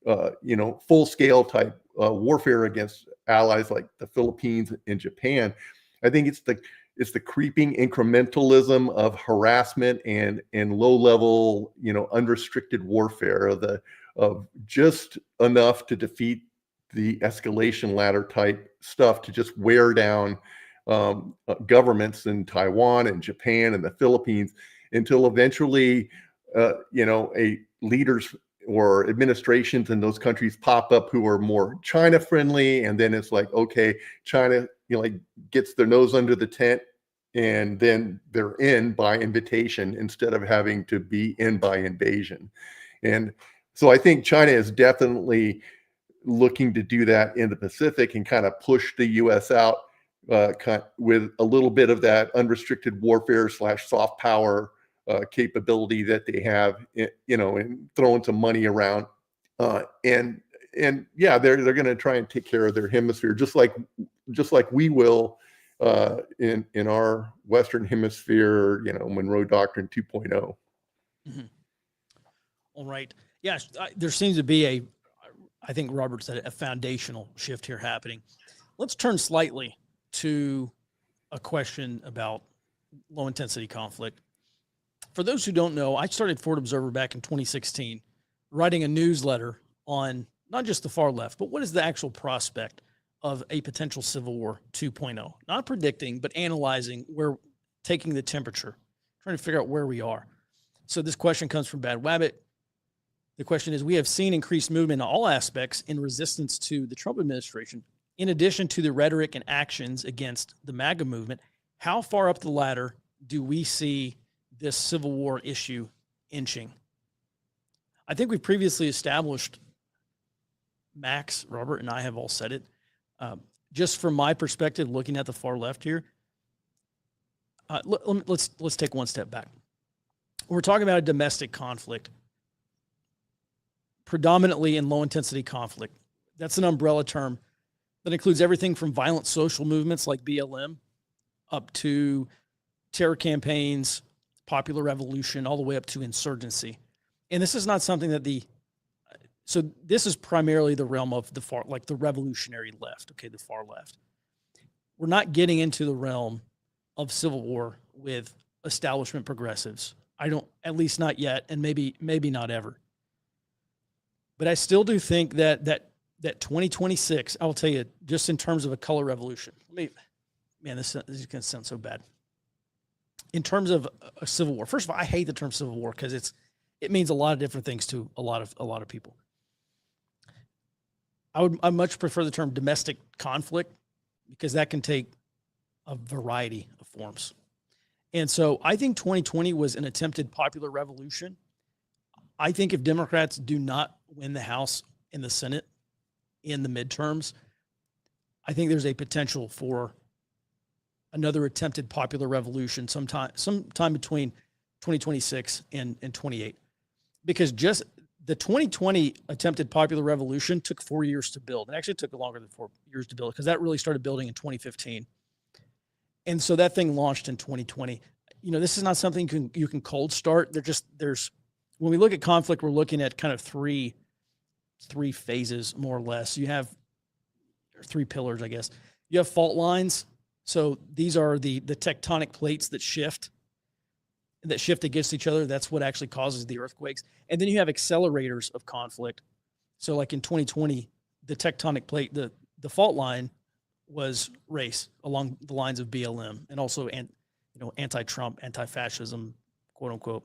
full-scale type warfare against allies like the Philippines and Japan. I think it's the creeping incrementalism of harassment and low-level, unrestricted warfare of just enough to defeat the escalation ladder type stuff to just wear down governments in Taiwan and Japan and the Philippines until eventually, leaders or administrations in those countries pop up who are more China friendly. And then it's like, okay, China, gets their nose under the tent, and then they're in by invitation instead of having to be in by invasion. And so I think China is definitely looking to do that in the Pacific and kind of push the U.S. out with a little bit of that unrestricted warfare / soft power capability that they have, and throwing some money around. And yeah, they're going to try and take care of their hemisphere, just like we will in our Western Hemisphere, Monroe Doctrine 2.0. Mm-hmm. All right. Yes, there seems to be I think Robert said a foundational shift here happening. Let's turn slightly to a question about low intensity conflict. For those who don't know, I started Forward Observer back in 2016, writing a newsletter on not just the far left, but what is the actual prospect of a potential civil war 2.0. Not predicting, but analyzing, taking the temperature, trying to figure out where we are. So this question comes from Bad Wabbit. The question is, we have seen increased movement in all aspects in resistance to the Trump administration. In addition to the rhetoric and actions against the MAGA movement, how far up the ladder do we see this civil war issue inching? I think we've previously established, Max, Robert, and I have all said it. Just from my perspective, looking at the far left here, let's take one step back. We're talking about a domestic conflict, predominantly in low-intensity conflict. That's an umbrella term that includes everything from violent social movements like BLM up to terror campaigns, popular revolution, all the way up to insurgency. And this is not something that so this is primarily the realm of the far, like the revolutionary left, okay, the far left. We're not getting into the realm of civil war with establishment progressives. At least not yet, and maybe not ever. But I still do think that 2026, I will tell you, just in terms of a color revolution, this is going to sound so bad. In terms of a civil war, first of all, I hate the term civil war because it means a lot of different things to a lot of people. I much prefer the term domestic conflict because that can take a variety of forms. And so I think 2020 was an attempted popular revolution. I think if Democrats do not win the House and the Senate in the midterms, I think there's a potential for another attempted popular revolution sometime between 2026 and 28. Because just the 2020 attempted popular revolution took 4 years to build. It actually took longer than 4 years to build because that really started building in 2015. And so that thing launched in 2020. This is not something you can cold start. There's when we look at conflict, we're looking at kind of three phases, more or less. You have three pillars, I guess. You have fault lines. So these are the tectonic plates that shift against each other. That's what actually causes the earthquakes. And then you have accelerators of conflict. So like in 2020, the tectonic plate, the fault line was race along the lines of BLM and also anti-Trump, anti-fascism, quote unquote.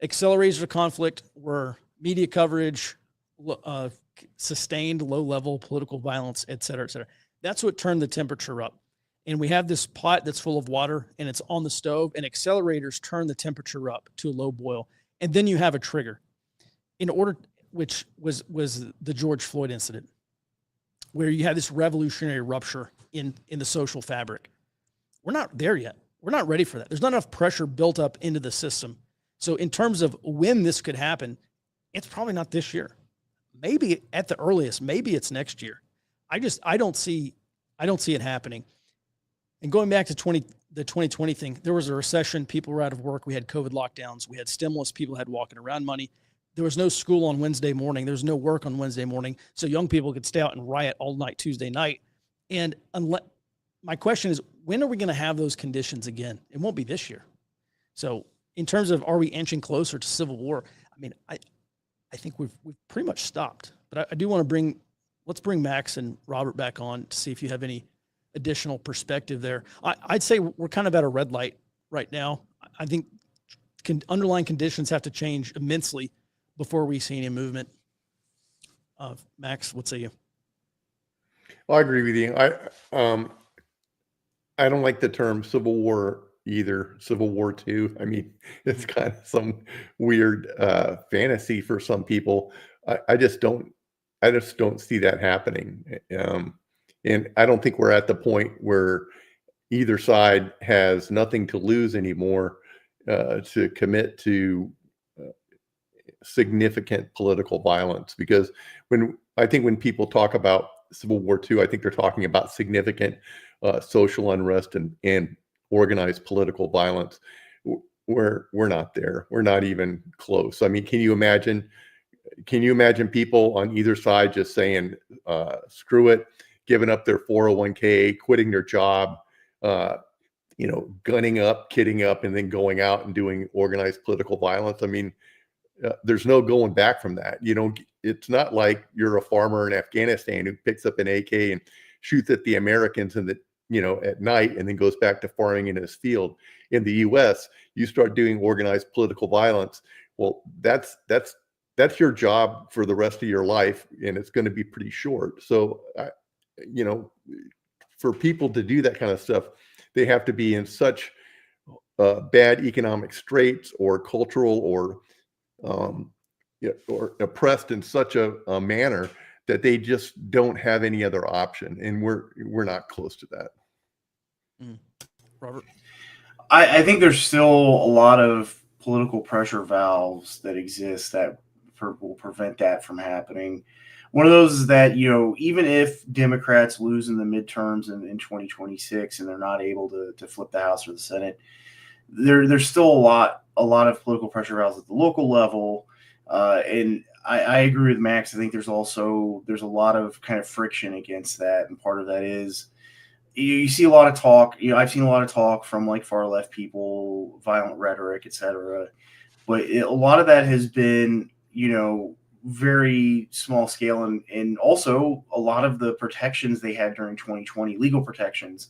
Accelerators of conflict were media coverage, sustained low-level political violence, et cetera, et cetera. That's what turned the temperature up. And we have this pot that's full of water and it's on the stove, and accelerators turn the temperature up to a low boil. And then you have a trigger, which was the George Floyd incident, where you have this revolutionary rupture in the social fabric. We're not there yet. We're not ready for that. There's not enough pressure built up into the system. So in terms of when this could happen, it's probably not this year. Maybe at the earliest, maybe it's next year. I don't see it happening. And going back to the 2020 thing, there was a recession. People were out of work. We had COVID lockdowns. We had stimulus. People had walking around money. There was no school on Wednesday morning. There was no work on Wednesday morning. So young people could stay out and riot all night Tuesday night. And my question is, when are we going to have those conditions again? It won't be this year. So in terms of, are we inching closer to civil war? I think we've pretty much stopped. But I do want to let's bring Max and Robert back on to see if you have any additional perspective there. I'd say we're kind of at a red light right now. I think underlying conditions have to change immensely before we see any movement. Max, what say you? Well, I agree with you. I don't like the term Civil War either. Civil War II. It's kind of some weird fantasy for some people. I just don't see that happening. And I don't think we're at the point where either side has nothing to lose anymore to commit to significant political violence. Because when people talk about Civil War II, I think they're talking about significant social unrest and organized political violence. We're not there. We're not even close. Can you imagine people on either side just saying, screw it, giving up their 401k, quitting their job, gunning up, kidding up, and then going out and doing organized political violence? There's no going back from that. It's not like you're a farmer in Afghanistan who picks up an AK and shoots at the Americans and at night, and then goes back to farming in his field. In the U.S., you start doing organized political violence. Well, that's your job for the rest of your life, and it's going to be pretty short. So, for people to do that kind of stuff, they have to be in such bad economic straits or cultural or oppressed in such a manner that they just don't have any other option, and we're not close to that. Robert, I think there's still a lot of political pressure valves that exist that will prevent that from happening. One of those is that, even if Democrats lose in the midterms in 2026 and they're not able to flip the House or the Senate, there's still a lot of political pressure valves at the local level. And I agree with Max. I think there's a lot of kind of friction against that. And part of that is you see a lot of talk. I've seen a lot of talk from like far left people, violent rhetoric, etc. But a lot of that has been, very small scale, and also a lot of the protections they had during 2020, legal protections,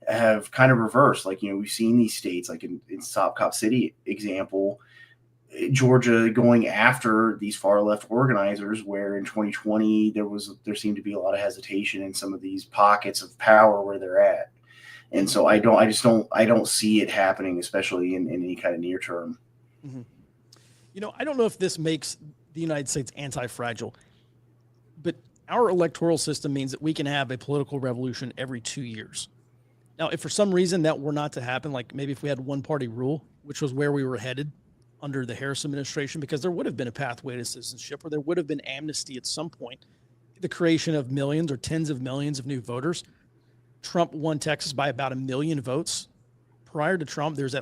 have kind of reversed. Like, we've seen these states, like in Stop Cop City example, Georgia going after these far left organizers, where in 2020 there seemed to be a lot of hesitation in some of these pockets of power where they're at. And so I don't see it happening, especially in any kind of near term. Mm-hmm. I don't know if this makes the United States anti-fragile, but our electoral system means that we can have a political revolution every 2 years. Now, if for some reason that were not to happen, like maybe if we had one party rule, which was where we were headed under the Harris administration, because there would have been a pathway to citizenship, or there would have been amnesty at some point, the creation of millions or tens of millions of new voters. Trump won Texas by about 1 million votes. Prior to Trump, there's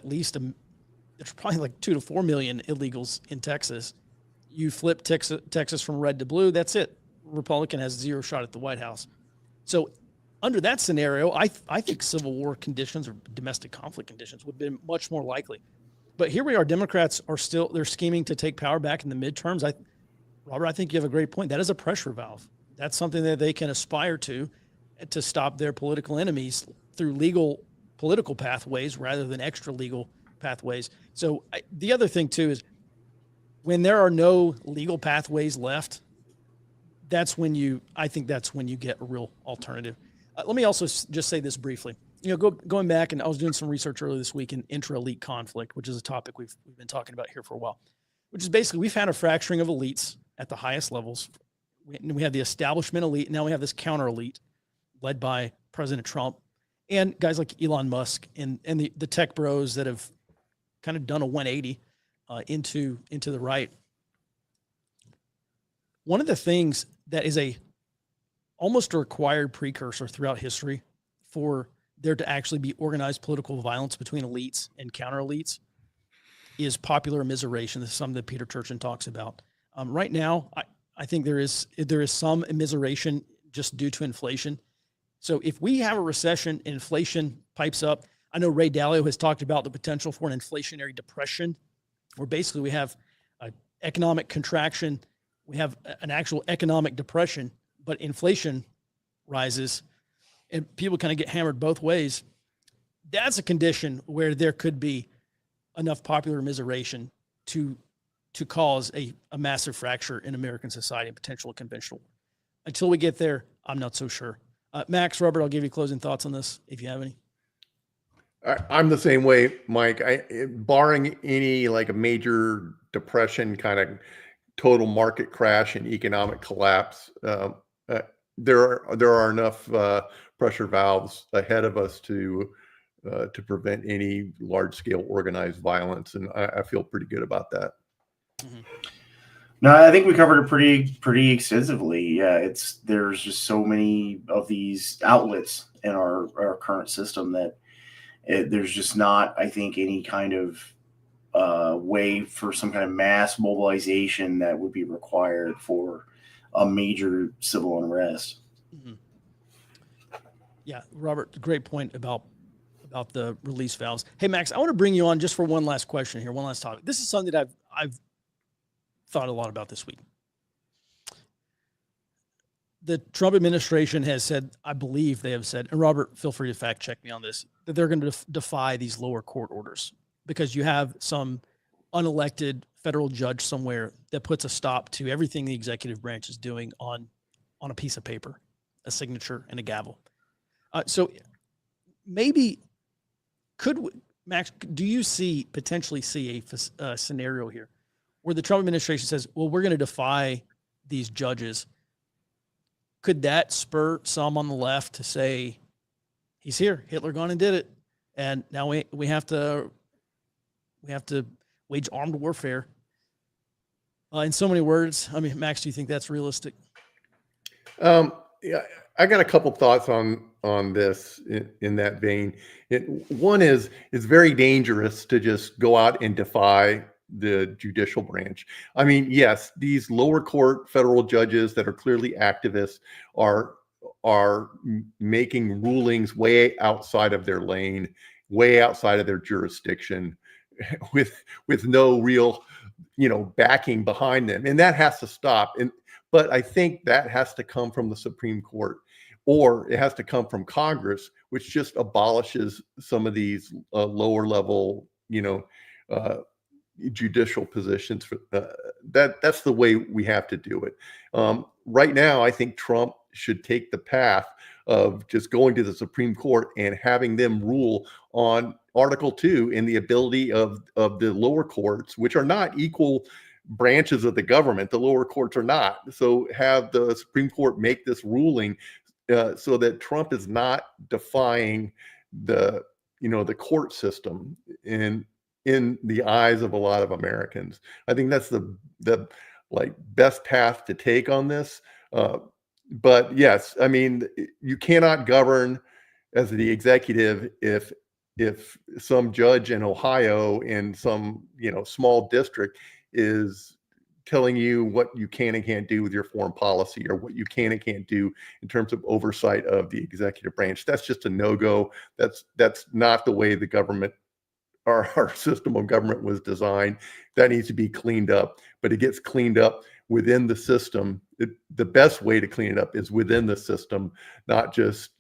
probably like 2 to 4 million illegals in Texas. You flip Texas from red to blue, that's it. Republican has zero shot at the White House. So under that scenario, I think civil war conditions or domestic conflict conditions would have been much more likely. But here we are, Democrats they're scheming to take power back in the midterms. Robert, I think you have a great point. That is a pressure valve. That's something that they can aspire to stop their political enemies through legal political pathways rather than extra legal pathways. So the other thing too is when there are no legal pathways left, that's when you get a real alternative. Let me also just say this briefly. Going back, and I was doing some research earlier this week in intra-elite conflict, which is a topic we've been talking about here for a while, which is basically we've had a fracturing of elites at the highest levels. We have the establishment elite. Now we have this counter elite led by President Trump and guys like Elon Musk and the tech bros that have kind of done a 180 into the right. One of the things that is almost a required precursor throughout history for there to actually be organized political violence between elites and counter elites is popular immiseration. This is something that Peter Turchin talks about. Right now, I think there is some immiseration just due to inflation. So if we have a recession, inflation pipes up. I know Ray Dalio has talked about the potential for an inflationary depression, where basically we have an economic contraction, we have an actual economic depression, but inflation rises and people kind of get hammered both ways. That's a condition where there could be enough popular immiseration to cause a massive fracture in American society and potential conventional war. Until we get there, I'm not so sure. Max, Robert, I'll give you closing thoughts on this if you have any. I'm the same way, Mike. Barring any like a major depression, kind of total market crash and economic collapse, there are enough pressure valves ahead of us to prevent any large scale organized violence, and I feel pretty good about that. Mm-hmm. No, I think we covered it pretty extensively. Yeah, there's just so many of these outlets in our current system that there's just not, I think, any kind of way for some kind of mass mobilization that would be required for a major civil unrest. Mm-hmm. Yeah, Robert, great point about the release valves. Hey, Max, I want to bring you on just for one last question here, one last topic. This is something that I've thought a lot about this week. the Trump administration has said, I believe they have said, and Robert, feel free to fact check me on this, that they're going to defy these lower court orders because you have some unelected federal judge somewhere that puts a stop to everything the executive branch is doing on a piece of paper, a signature and a gavel. So maybe Max, do you potentially see a scenario here where the Trump administration says, well, we're going to defy these judges? Could that spur some on the left to say, he's here, Hitler gone and did it, and now we have to wage armed warfare? In so many words, I mean, Max, do you think that's realistic? Yeah, I got a couple thoughts on this in that vein. One is it's very dangerous to just go out and defy the judicial branch. I mean, yes, these lower court federal judges that are clearly activists are making rulings way outside of their lane, way outside of their jurisdiction, with no real, backing behind them, and that has to stop. But I think that has to come from the Supreme Court, or it has to come from Congress, which just abolishes some of these lower level, judicial positions. That's the way we have to do it. Right now, I think Trump should take the path of just going to the Supreme Court and having them rule on Article 2 and the ability of the lower courts, which are not equal branches of the government. The lower courts are not. So have the Supreme Court make this ruling so that Trump is not defying the court system in the eyes of a lot of Americans. I think that's the best path to take on this. But yes, I mean, you cannot govern as the executive if some judge in Ohio in some small district is telling you what you can and can't do with your foreign policy, or what you can and can't do in terms of oversight of the executive branch. That's just a no-go. That's not the way the government, our system of government, was designed. That needs to be cleaned up, but it gets cleaned up within the system. The best way to clean it up is within the system, not just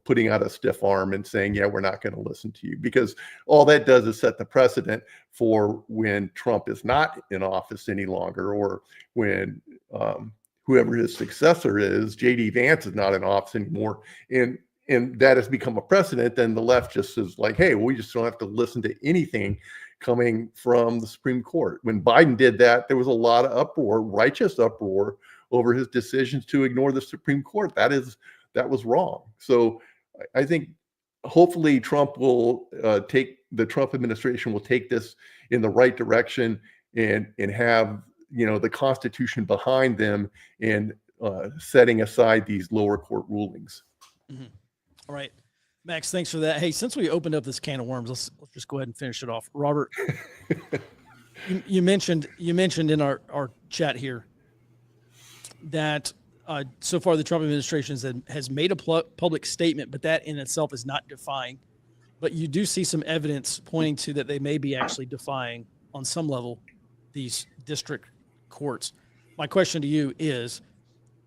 putting out a stiff arm and saying, yeah, we're not going to listen to you, because all that does is set the precedent for when Trump is not in office any longer, or when whoever his successor is, JD Vance, is not in office anymore, and that has become a precedent. Then the left just is like, hey, we just don't have to listen to anything coming from the Supreme Court. When Biden did that, there was a lot of uproar, righteous uproar, over his decisions to ignore the Supreme Court. That was wrong. So I think hopefully the Trump administration will take this in the right direction and have the Constitution behind them in setting aside these lower court rulings. Mm-hmm. All right, Max, thanks for that. Hey, since we opened up this can of worms, let's just go ahead and finish it off. Robert, you mentioned in our chat here that so far the Trump administration has made a public statement, but that in itself is not defying. But you do see some evidence pointing to that they may be actually defying on some level these district courts. My question to you is,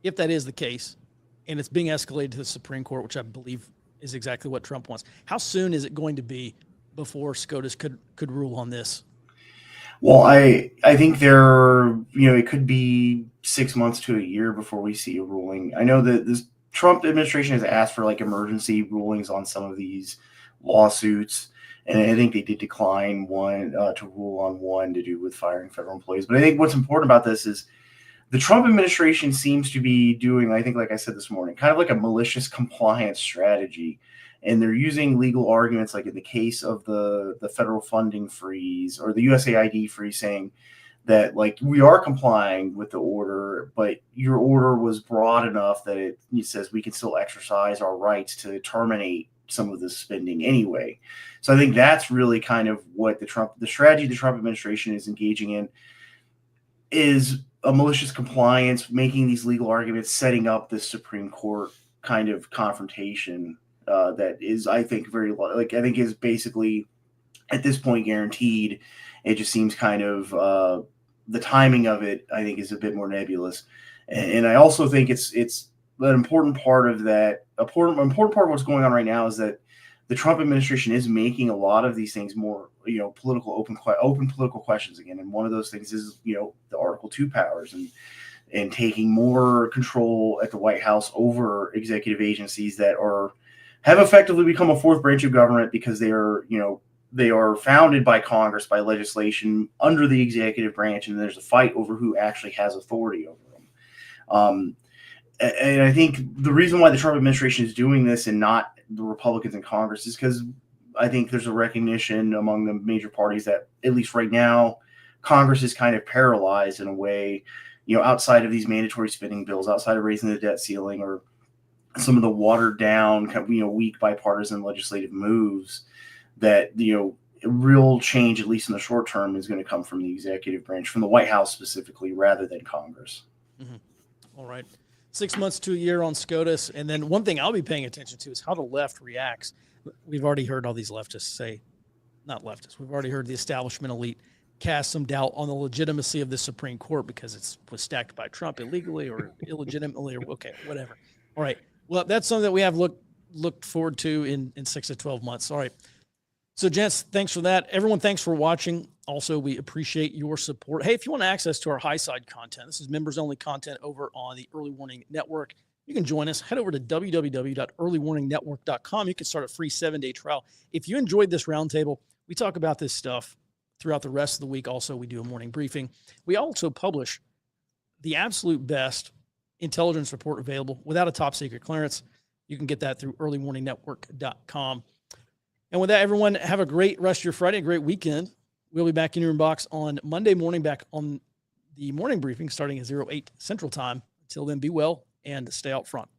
if that is the case, and it's being escalated to the Supreme Court, which I believe is exactly what Trump wants, how soon is it going to be before SCOTUS could rule on this? Well, I think it could be 6 months to a year before we see a ruling. I know that this Trump administration has asked for emergency rulings on some of these lawsuits, and I think they did decline one to rule on one to do with firing federal employees. But I think what's important about this is the Trump administration seems to be doing, I think, like I said this morning, kind of like a malicious compliance strategy. And they're using legal arguments, like in the case of the federal funding freeze or the USAID freeze, saying that we are complying with the order, but your order was broad enough that it says we can still exercise our rights to terminate some of the spending anyway. So I think that's really kind of what the strategy the Trump administration is engaging in, is a malicious compliance, making these legal arguments, setting up this Supreme Court kind of confrontation that is, I think, I think is basically at this point guaranteed. It just seems kind of the timing of it, I think, is a bit more nebulous. And I also think it's an important part of that, important part of what's going on right now is that the Trump administration is making a lot of these things more, political open political questions again. And one of those things is, the Article 2 powers and taking more control at the White House over executive agencies that have effectively become a fourth branch of government because they are founded by Congress, by legislation under the executive branch, and there's a fight over who actually has authority over them. And I think the reason why the Trump administration is doing this and not the Republicans in Congress is because I think there's a recognition among the major parties that, at least right now, Congress is kind of paralyzed in a way, outside of these mandatory spending bills, outside of raising the debt ceiling or some of the watered down, weak bipartisan legislative moves, that, real change, at least in the short term, is going to come from the executive branch, from the White House specifically, rather than Congress. Mm-hmm. All right. 6 months to a year on SCOTUS. And then one thing I'll be paying attention to is how the left reacts. We've already heard all these leftists say, not leftists, we've already heard the establishment elite cast some doubt on the legitimacy of the Supreme Court because it was stacked by Trump illegally or illegitimately or okay, whatever. All right. Well, that's something that we have looked forward to in 6 to 12 months. All right. So, gents, thanks for that. Everyone, thanks for watching. Also, we appreciate your support. Hey, if you want access to our high side content, this is members-only content over on the Early Warning Network. You can join us. Head over to www.earlywarningnetwork.com. You can start a free 7-day trial. If you enjoyed this roundtable, we talk about this stuff throughout the rest of the week. Also, we do a morning briefing. We also publish the absolute best intelligence report available without a top secret clearance. You can get that through earlywarningnetwork.com. And with that, everyone, have a great rest of your Friday, a great weekend. We'll be back in your inbox on Monday morning, back on the morning briefing starting at 08 Central Time. Until then, be well and stay out front.